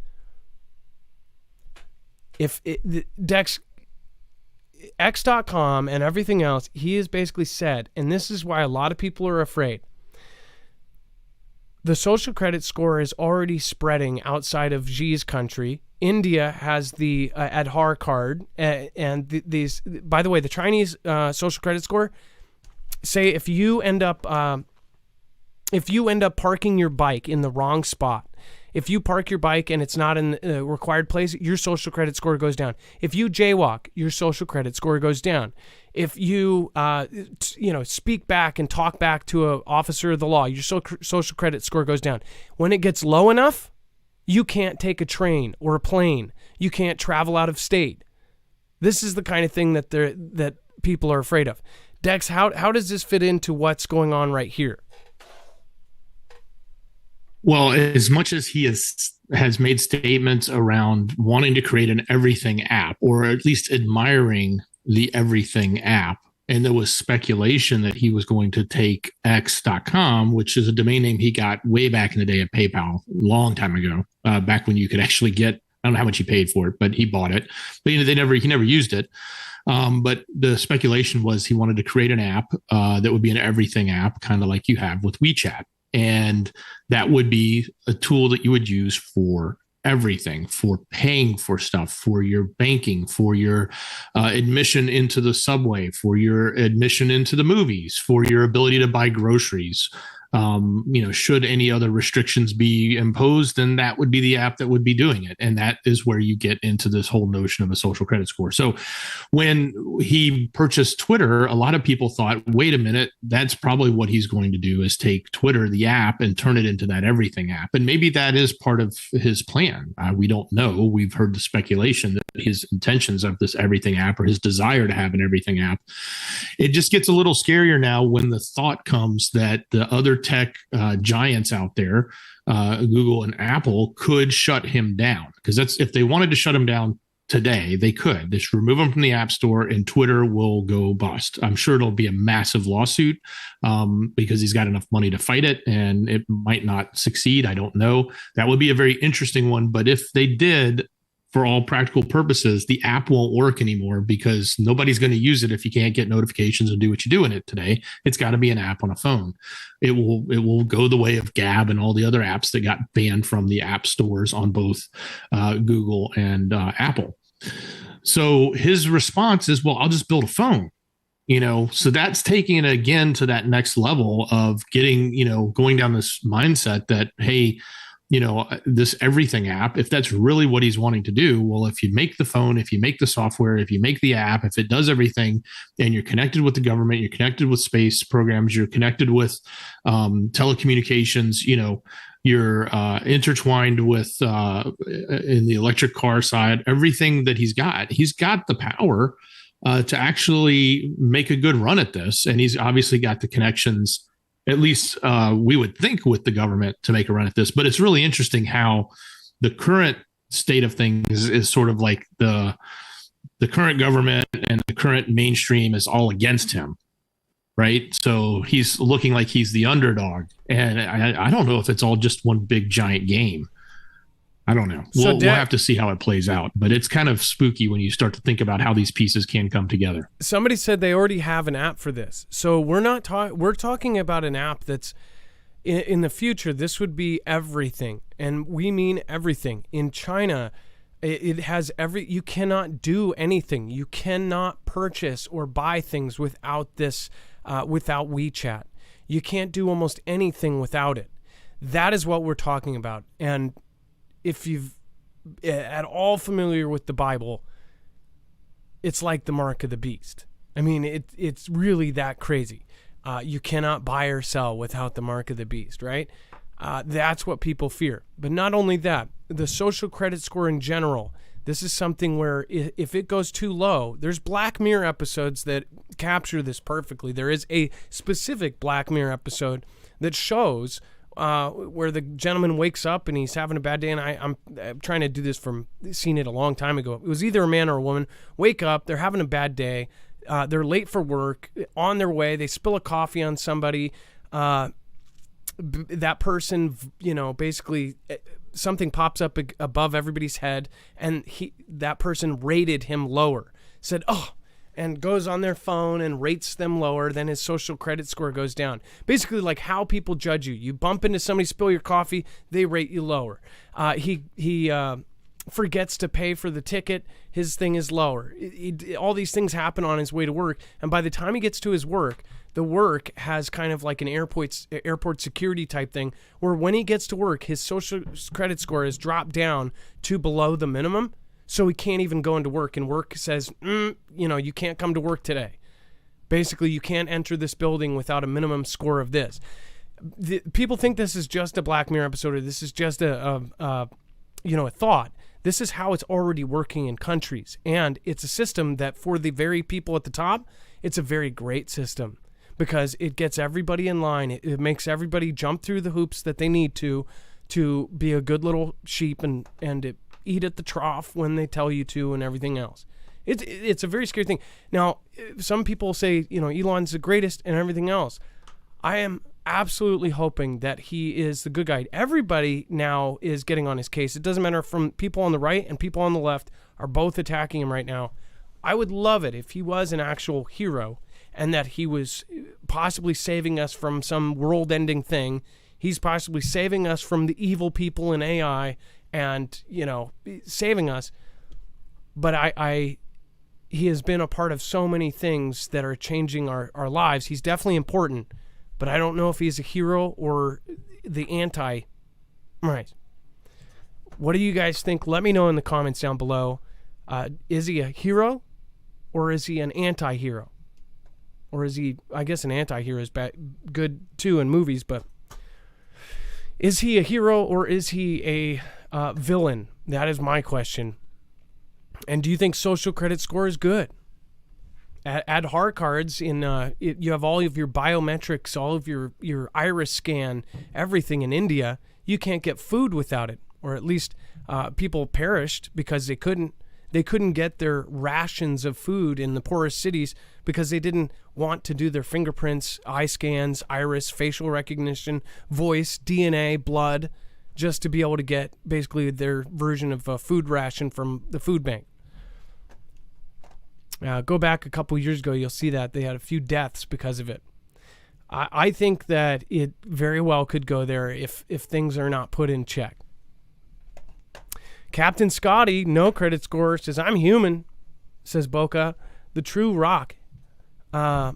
X.com and everything else, he has basically said, and this is why a lot of people are afraid, the social credit score is already spreading outside of Xi's country. India has the Aadhaar card, and these. By the way, the Chinese social credit score, say if you end up parking your bike in the wrong spot, if you park your bike and it's not in the required place, your social credit score goes down. If you jaywalk, your social credit score goes down. If you speak back and talk back to an officer of the law, your social credit score goes down. When it gets low enough, you can't take a train or a plane. You can't travel out of state. This is the kind of thing that people are afraid of. Dex, how does this fit into what's going on right here? Well, as much as he has made statements around wanting to create an everything app, or at least admiring the everything app, and there was speculation that he was going to take X.com, which is a domain name he got way back in the day at PayPal, a long time ago, back when you could actually get, I don't know how much he paid for it, but he bought it. But he never used it. But the speculation was he wanted to create an app that would be an everything app, kind of like you have with WeChat. And that would be a tool that you would use for everything, for paying for stuff, for your banking, for your admission into the subway, for your admission into the movies, for your ability to buy groceries. Should any other restrictions be imposed, then that would be the app that would be doing it. And that is where you get into this whole notion of a social credit score. So when he purchased Twitter, a lot of people thought, wait a minute, that's probably what he's going to do, is take Twitter, the app, and turn it into that everything app. And maybe that is part of his plan. We don't know. We've heard the speculation that his intentions of this everything app, or his desire to have an everything app, it just gets a little scarier now when the thought comes that the other tech giants out there, Google and Apple, could shut him down. Because that's, if they wanted to shut him down today, they could. They should remove him from the App Store and Twitter will go bust. I'm sure it'll be a massive lawsuit because he's got enough money to fight it, and it might not succeed. I don't know. That would be a very interesting one. But if they did for all practical purposes, the app won't work anymore because nobody's going to use it if you can't get notifications and do what you do in it today. It's got to be an app on a phone. It will go the way of Gab and all the other apps that got banned from the app stores on both Google and Apple. So his response is, well, I'll just build a phone. So that's taking it again to that next level of getting, going down this mindset that, hey, this everything app, if that's really what he's wanting to do, well, if you make the phone, if you make the software, if you make the app, if it does everything, and you're connected with the government, you're connected with space programs, you're connected with telecommunications, you're intertwined with in the electric car side, everything that he's got the power to actually make a good run at this. And he's obviously got the connections, at least we would think, with the government to make a run at this. But it's really interesting how the current state of things is sort of like the current government and the current mainstream is all against him, right? So he's looking like he's the underdog. And I don't know if it's all just one big giant game. I don't know. We'll have to see how it plays out. But it's kind of spooky when you start to think about how these pieces can come together. Somebody said they already have an app for this. So we're talking about an app that's in the future. This would be everything. And we mean everything. In China, it has you cannot do anything. You cannot purchase or buy things without this, without WeChat. You can't do almost anything without it. That is what we're talking about. And if you've at all familiar with the Bible, it's like the mark of the beast. I mean, it's really that crazy. You cannot buy or sell without the mark of the beast, right? That's what people fear. But not only that, the social credit score in general, this is something where if it goes too low, there's Black Mirror episodes that capture this perfectly. There is a specific Black Mirror episode that shows where the gentleman wakes up and he's having a bad day, and I'm trying to do this from seeing it a long time ago. It was either a man or a woman. Wake up, they're having a bad day, they're late for work, on their way, they spill a coffee on somebody. That person, basically something pops up above everybody's head, and that person rated him lower. Said, oh. And goes on their phone and rates them lower, then his social credit score goes down. Basically, like how people judge you. You bump into somebody, spill your coffee, they rate you lower. He forgets to pay for the ticket, his thing is lower. All these things happen on his way to work, and by the time he gets to his work, the work has kind of like an airport security type thing, where when he gets to work, his social credit score is dropped down to below the minimum. So he can't even go into work, and work says, you can't come to work today. Basically, you can't enter this building without a minimum score of this. People think this is just a Black Mirror episode, or this is just a thought. This is how it's already working in countries, and it's a system that for the very people at the top, it's a very great system because it gets everybody in line. It makes everybody jump through the hoops that they need to be a good little sheep and eat at the trough when they tell you to and everything else. It's a very scary thing. Now, some people say, Elon's the greatest and everything else. I am absolutely hoping that he is the good guy. Everybody now is getting on his case. It doesn't matter from people on the right and people on the left are both attacking him right now. I would love it if he was an actual hero and that he was possibly saving us from some world-ending thing. He's possibly saving us from the evil people in AI and, saving us. But he has been a part of so many things that are changing our lives. He's definitely important, but I don't know if he's a hero or the anti. Right. What do you guys think? Let me know in the comments down below. Is he a hero or is he an anti-hero? Or is he, I guess an anti-hero is good too in movies, but is he a hero or is he a villain? That is my question. And do you think social credit score is good? Add hard cards in. You have all of your biometrics, all of your iris scan, everything in India. You can't get food without it, or at least people perished because they couldn't get their rations of food in the poorest cities because they didn't want to do their fingerprints, eye scans, iris, facial recognition, voice, DNA, blood. just to be able to get basically their version of a food ration from the food bank. Go back a couple years ago, you'll see that they had a few deaths because of it. I think that it very well could go there if things are not put in check. Captain Scotty, no credit score, says, I'm human, says Boca. The True Rock. Hey,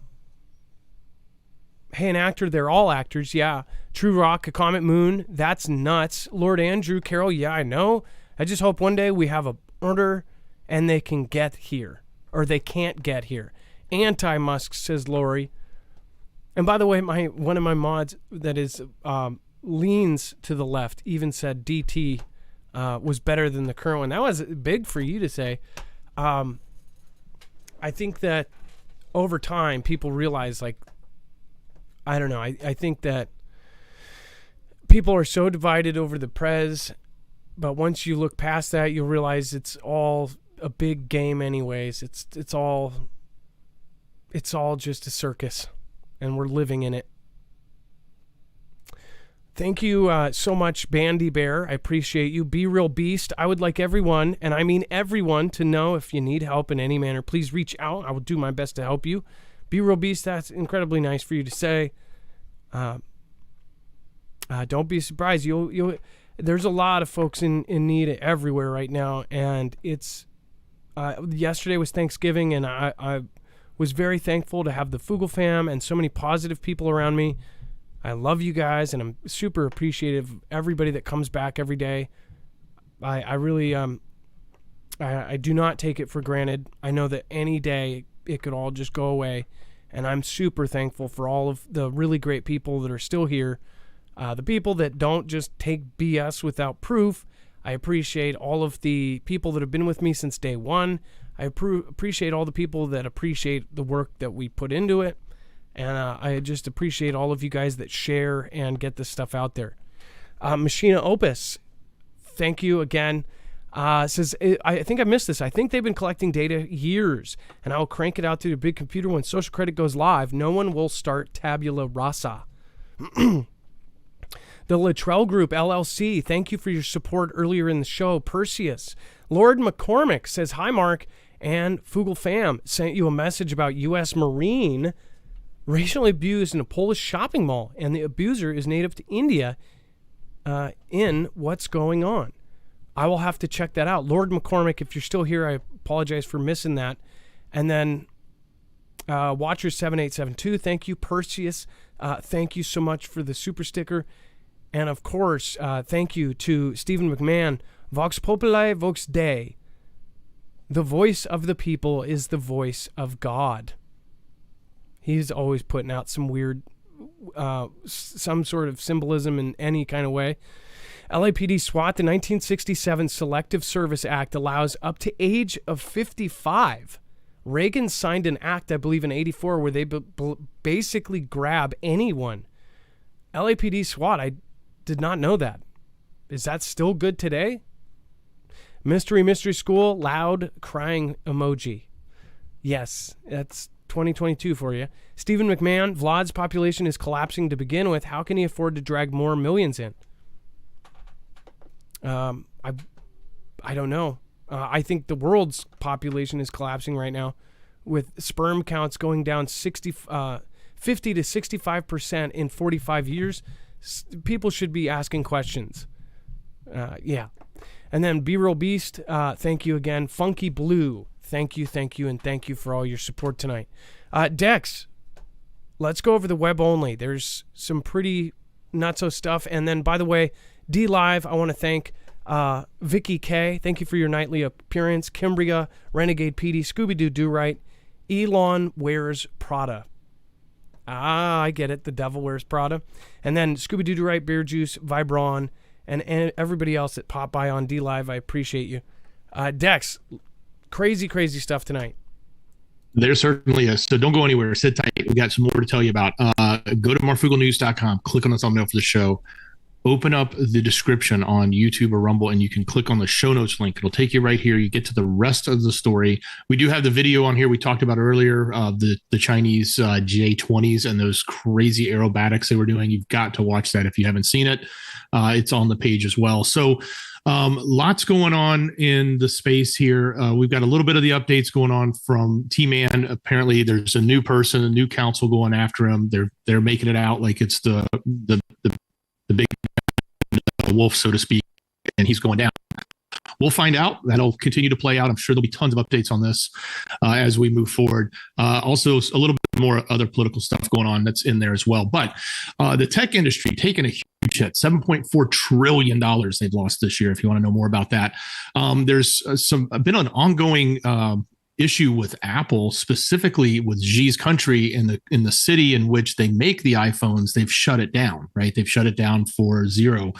an actor, they're all actors, yeah. True Rock, a Comet Moon, that's nuts. Lord Andrew, Carol, yeah, I know. I just hope one day we have a order and they can get here. Or they can't get here. Anti-Musk, says Lori. And by the way, one of my mods that is leans to the left even said DT was better than the current one. That was big for you to say. I think that over time, people realize, like, I don't know. I think that people are so divided over the Prez, but once you look past that, you'll realize it's all a big game anyways. It's all just a circus, and we're living in it. Thank you so much, Bandy Bear. I appreciate you. Be Real Beast. I would like everyone, and I mean everyone, to know if you need help in any manner, please reach out. I will do my best to help you. Be Real Beast, that's incredibly nice for you to say. Don't be surprised. You'll there's a lot of folks in need everywhere right now, and it's yesterday was Thanksgiving, and I was very thankful to have the Fugel fam and so many positive people around me. I love you guys, and I'm super appreciative of everybody that comes back every day. I really I do not take it for granted. I know that any day it could all just go away, and I'm super thankful for all of the really great people that are still here. The people that don't just take BS without proof. I appreciate all of the people that have been with me since day one. I appreciate all the people that appreciate the work that we put into it. And I just appreciate all of you guys that share and get this stuff out there. Machina Opus, thank you again. Says, I think I missed this. I think they've been collecting data years, and I'll crank it out to the big computer when social credit goes live. No one will start tabula rasa. The Latrell Group, LLC, thank you for your support earlier in the show. Perseus. Lord McCormick says, hi, Mark, and Fugel fam sent you a message about U.S. Marine racially abused in a Polish shopping mall, and the abuser is native to India in What's Going On. I will have to check that out. Lord McCormick, if you're still here, I apologize for missing that. And then Watcher7872, thank you. Perseus, thank you so much for the super sticker. And, of course, thank you to Stephen McMahon. Vox Populi, Vox Dei. The voice of the people is the voice of God. He's always putting out some weird, some sort of symbolism in any kind of way. LAPD SWAT, the 1967 Selective Service Act allows up to age of 55. Reagan signed an act, I believe, in 84 where they basically grab anyone. LAPD SWAT, I did not know that. Is that still good today? Mystery School, loud crying emoji. Yes, that's 2022 for you. Stephen McMahon, Vlad's population is collapsing to begin with. How can he afford to drag more millions in? I don't know. I think the world's population is collapsing right now with sperm counts going down 50 to 65% in 45 years. People should be asking questions. Yeah. And then Be Real Beast, thank you again. Funky Blue, thank you, and thank you for all your support tonight. Dex, let's go over the web only. There's some pretty nutso stuff. And then, by the way, D-Live, I want to thank Vicky K. Thank you for your nightly appearance. Kimbria, Renegade PD, Scooby-Doo Do-Right, Elon Wears Prada. I get it. The devil wears Prada. And then Scooby-Doo Do-Right, Beer Juice, Vibron, and everybody else that popped by on D-Live. I appreciate you. Dex, crazy stuff tonight. There certainly is. So don't go anywhere. Sit tight. We got some more to tell you about. Go to marfugelnews.com. Click on the thumbnail for the show. open up the description on YouTube or Rumble, and you can click on the show notes link. It'll take you right here. You get to the rest of the story. We do have the video on here we talked about earlier of the Chinese J-20s and those crazy aerobatics they were doing. You've got to watch that if you haven't seen it. It's on the page as well. So lots going on in the space here. We've got a little bit of the updates going on from T-Man. Apparently, there's a new person, a new council going after him. They're making it out like it's the big wolf, so to speak, and he's going down. We'll find out. That'll continue to play out. I'm sure there'll be tons of updates on this as we move forward. Also, a little bit more other political stuff going on that's in there as well. But the tech industry taking a huge hit, $7.4 trillion they've lost this year, if you want to know more about that. There's been an ongoing issue with Apple, specifically with Xi's country in the city in which they make the iPhones. They've shut it down, right? They've shut it down for zero.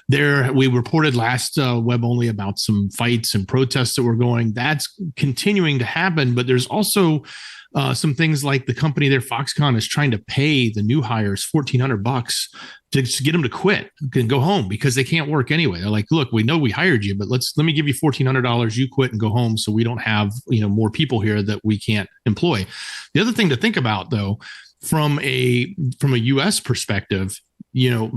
We reported last Web Only about some fights and protests that were going. That's continuing to happen, but there's also some things like the company there, Foxconn, is trying to pay the new hires $1,400 to get them to quit and go home because they can't work anyway. They're like, look, we know we hired you, but let me give you $1,400. You quit and go home, so we don't have more people here that we can't employ. The other thing to think about, though, from a U.S. perspective,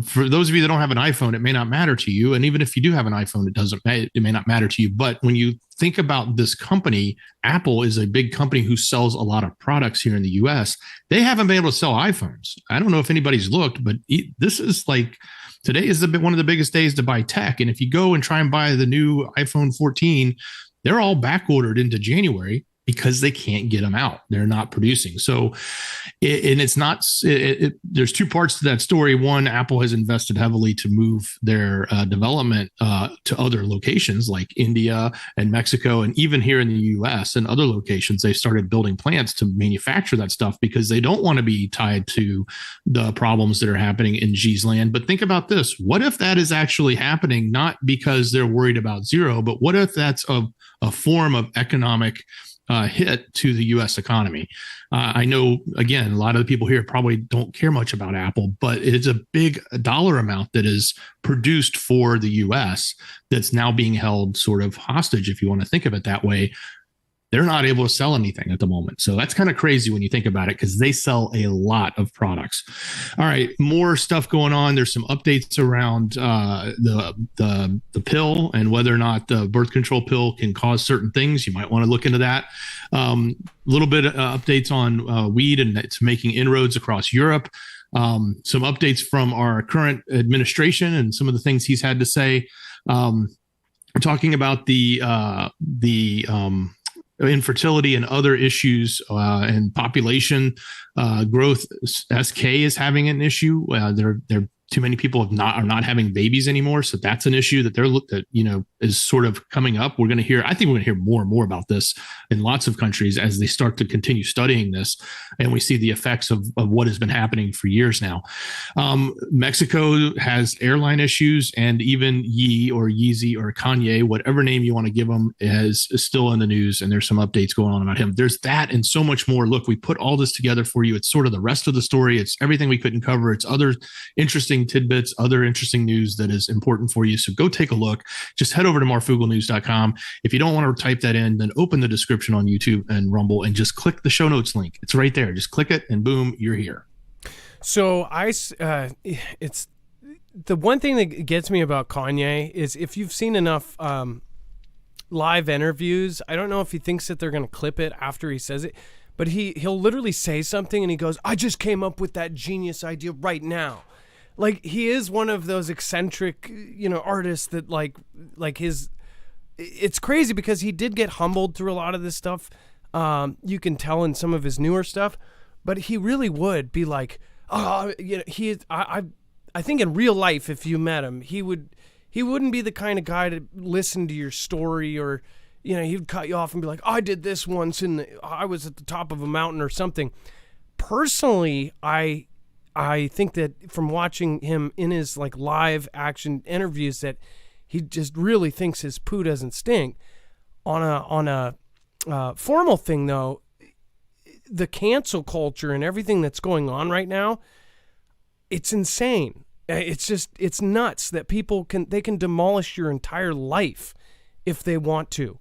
for those of you that don't have an iPhone, it may not matter to you. And even if you do have an iPhone, it may not matter to you. But when you think about this company, Apple is a big company who sells a lot of products here in the US. They haven't been able to sell iPhones. I don't know if anybody's looked, but this is like, today is one of the biggest days to buy tech. And if you go and try and buy the new iPhone 14, they're all back ordered into January because they can't get them out. They're not producing. So, there's two parts to that story. One, Apple has invested heavily to move their development to other locations like India and Mexico, and even here in the US and other locations, they started building plants to manufacture that stuff because they don't want to be tied to the problems that are happening in Xi's land. But think about this. What if that is actually happening, not because they're worried about zero, but what if that's a form of economic hit to the U.S. economy? I know, again, a lot of the people here probably don't care much about Apple, but it's a big dollar amount that is produced for the U.S. that's now being held sort of hostage, if you want to think of it that way. They're not able to sell anything at the moment. So that's kind of crazy when you think about it, because they sell a lot of products. All right, more stuff going on. There's some updates around the pill and whether or not the birth control pill can cause certain things. You might want to look into that. A little bit of updates on weed, and it's making inroads across Europe. Some updates from our current administration and some of the things he's had to say. We're talking about the infertility and other issues and population growth. SK is having an issue. They're too many people are not having babies anymore, so that's an issue that is sort of coming up. I think we're going to hear more and more about this in lots of countries as they start to continue studying this, and we see the effects of what has been happening for years now. Mexico has airline issues, and even Yeezy or Kanye, whatever name you want to give him, is still in the news, and there's some updates going on about him. There's that and so much more. Look, we put all this together for you. It's sort of the rest of the story. It's everything we couldn't cover. It's other interesting tidbits, other interesting news that is important for you. So go take a look. Just head over to marfooglenews.com. If you don't want to type that in, then open the description on YouTube and Rumble and just click the show notes link. It's right there. Just click it and boom, you're here. So it's the one thing that gets me about Kanye is if you've seen enough live interviews, I don't know if he thinks that they're going to clip it after he says it, but he'll literally say something and he goes, I just came up with that genius idea right now. Like, he is one of those eccentric, artists that like his. It's crazy because he did get humbled through a lot of this stuff. You can tell in some of his newer stuff, but he really would be like, I think in real life, if you met him, he wouldn't be the kind of guy to listen to your story, or, he'd cut you off and be like, I did this once and I was at the top of a mountain or something. Personally, I think that from watching him in his live action interviews that he just really thinks his poo doesn't stink. On a formal thing, though, the cancel culture and everything that's going on right now, it's insane. It's nuts that people can demolish your entire life if they want to.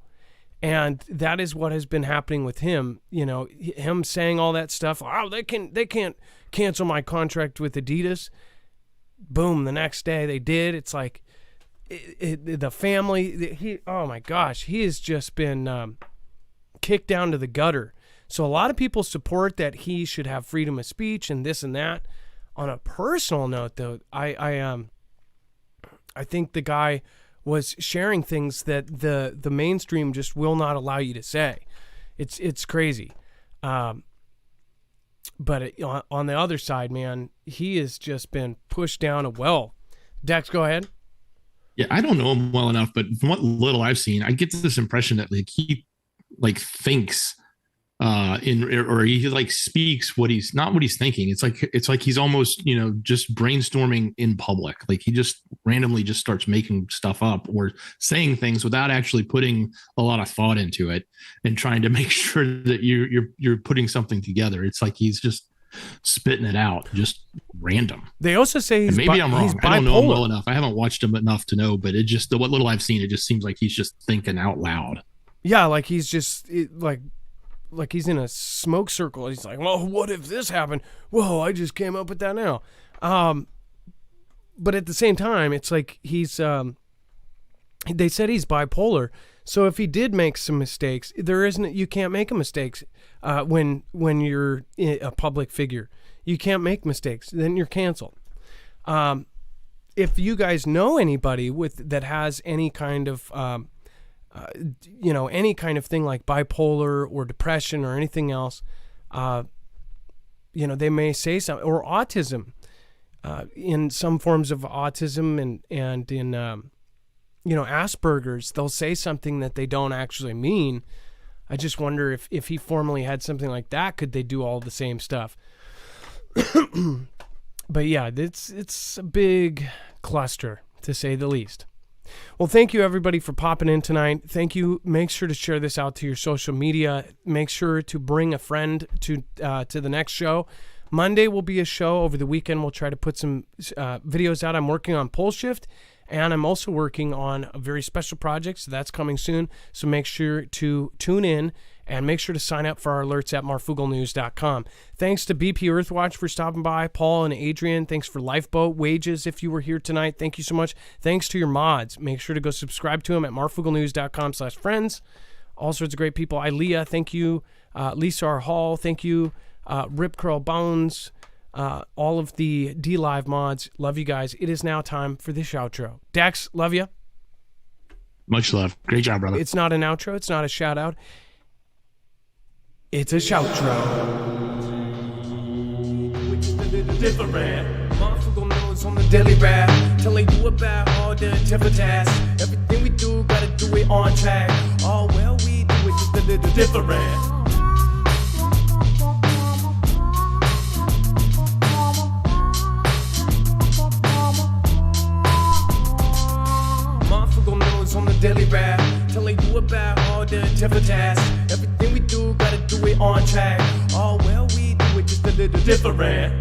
And that is what has been happening with him. You know, him saying all that stuff. Oh, they can't cancel my contract with Adidas. Boom, the next day they did. It's like the family, oh my gosh, he has just been kicked down to the gutter. So a lot of people support that he should have freedom of speech and this and that. On a personal note, though, I think the guy was sharing things that the mainstream just will not allow you to say. It's crazy. But on the other side, man, he has just been pushed down a well. Dex, go ahead. Yeah, I don't know him well enough, but from what little I've seen, I get this impression that like he like thinks or he like speaks what he's thinking. It's like he's almost, you know, just brainstorming in public. Like he just randomly just starts making stuff up or saying things without actually putting a lot of thought into it and trying to make sure that you're putting something together. It's like he's just spitting it out, just random. They also say he's maybe I'm wrong. He's I don't know him well enough. I haven't watched him enough to know, but it just what little I've seen, it just seems like he's just thinking out loud. Yeah, like he's just like he's in a smoke circle. He's like, well, what if this happened? Whoa, I just came up with that now. But at the same time, it's like he's they said he's bipolar. So if he did make some mistakes, you can't make a mistake when you're a public figure. You can't make mistakes. Then you're canceled. If you guys know anybody that has any kind of any kind of thing like bipolar or depression or anything else, they may say something, or autism, in some forms of autism and in, Asperger's, they'll say something that they don't actually mean. I just wonder if he formerly had something like that, could they do all the same stuff? But yeah, it's a big cluster, to say the least. Well, thank you everybody for popping in tonight. Thank you. Make sure to share this out to your social media. Make sure to bring a friend to the next show. Monday will be a show. Over the weekend, we'll try to put some videos out. I'm working on Pole Shift, and I'm also working on a very special project, so that's coming soon. So make sure to tune in and make sure to sign up for our alerts at marfooglenews.com. Thanks to BP Earthwatch for stopping by. Paul and Adrian, thanks for Lifeboat Wages if you were here tonight. Thank you so much. Thanks to your mods. Make sure to go subscribe to them at marfooglenews.com/friends. All sorts of great people. Ilea, thank you. Lisa R. Hall, thank you. Rip Curl Bones, all of the D-Live mods. Love you guys. It is now time for this outro. Dax, love you. Much love. Great job, brother. It's not an outro. It's not a shout-out. It's a shoutro. Which is a little different. Marfoogle knows on the daily rap, telling you about all the different tasks. Everything we do, gotta do it on track. Oh, well, we do it just a little different. On the daily rap, telling you about all the different tasks. Everything we do, gotta do it on track. Oh, well, we do it just a little different.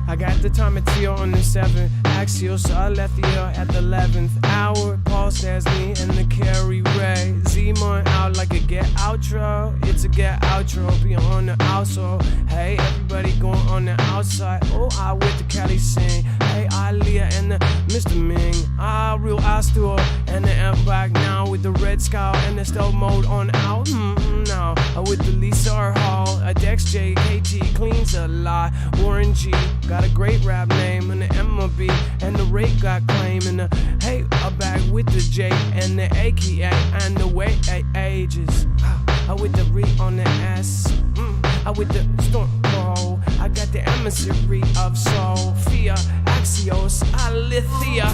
I got the time of teal on the 7th axial, so I left the at the 11th hour. Paul says me and the carry Ray. Z-Mon out like a get outro. It's a get outro, be on the outside. Hey, everybody going on the outside. Oh, I with the Cali sing. Hey, I Leah and the Mr. Ming. I real Astor and the F back now with the red scout and the stealth mode on out. Now with the Lisa R. Hall, a Dex J, KT cleans a lot. Warren G got a great rap name and the MLB and the rate got claim and the hey, I'm back with the J and the AKA and the way ages. I with the re on the S. I with the storm roll. I got the emissary of Sophia, Axios, Alithia.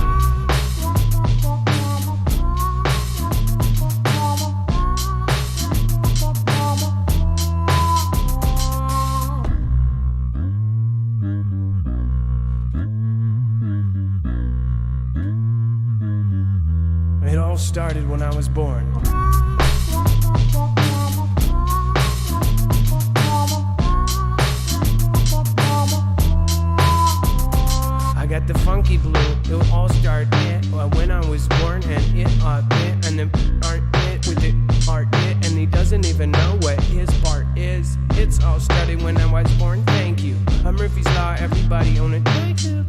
It all started when I was born. it all started when I was born, and it it, and then aren't it with it art it, and he doesn't even know what his part is. It's all started when I was born. Thank you. Murphy's Law, everybody on it. Thank you.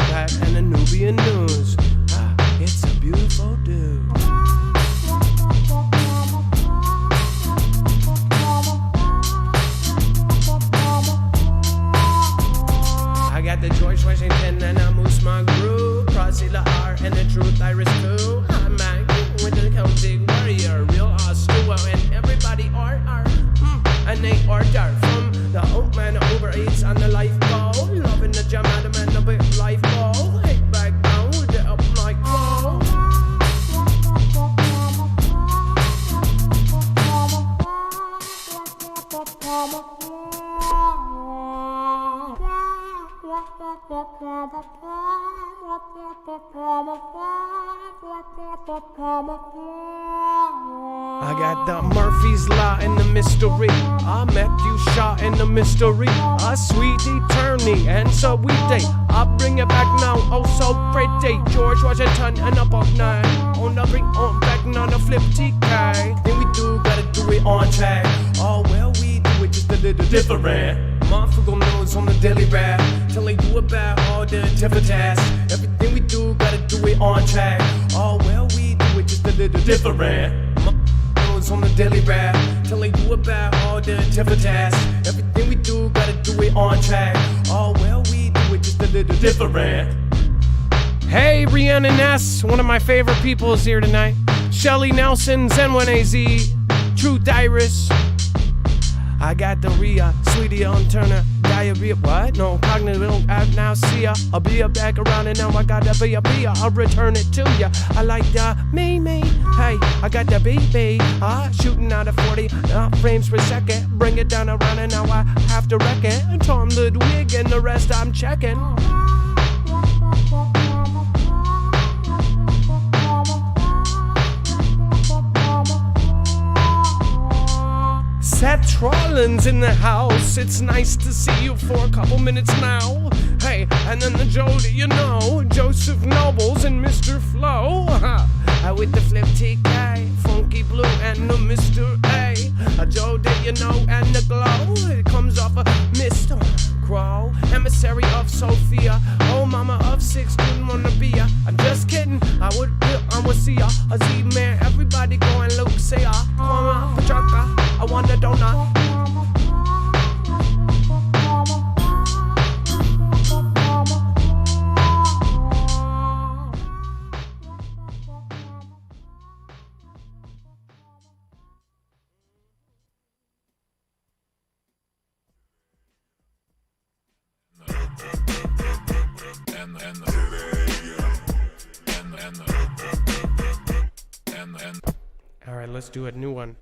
That and the Nubian news. It's a beautiful dude. I got the George Washington and I moose my groove. Crossy the R and the truth Iris too. I'm back with the Celtic warrior, real Stuart and everybody are and they are dark from the old man over eats on the life ball. Loving the jam out of man the big life ball. Hey back down with the up like ball. I got the Murphy's Law and the mystery. Matthew Shaw and the mystery. Sweet eternity and so we day. I'll bring it back now, oh so pretty. George Washington and a Buckner. On the bring on back on the flip TK. Then we do gotta do it on track. Oh well we do it just a little different. Marfoogle knows on the daily rap. Till they do about all the different tasks. Everything we do gotta do it on track. Oh well we do it just a little different. On the daily rap, till they do about all the different tasks. Everything we do, gotta do it on track. Oh well, we do it just a little different. Hey, Rhiannon S, one of my favorite people is here tonight. Shelly Nelson, Zen1AZ, Truth Iris. I got the Rhea, Sweetie on Turner, diarrhea, what? No, cognitive amnesia. I'll be back around and now I gotta be I'll return it to ya. I like the me. Hey, I got the BB, shooting out of 40 frames per second. Bring it down around and now I have to wreck it. Tom Ludwig and the rest I'm checking. Seth Trollins in the house. It's nice to see you for a couple minutes now. Hey, and then the Joe that you know, Joseph Nobles and Mr. Flo. With the flip TK, Funky Blue and the Mr. A Joe that you know and the glow. It comes off of Mr. Crow, emissary of Sophia. Oh, mama of 6, didn't wanna be ya. I'm just kidding, I would see ya. A Z-man, everybody go and Luke say ya. Come on, Pachaka, I want a donut. All right, let's do a new one.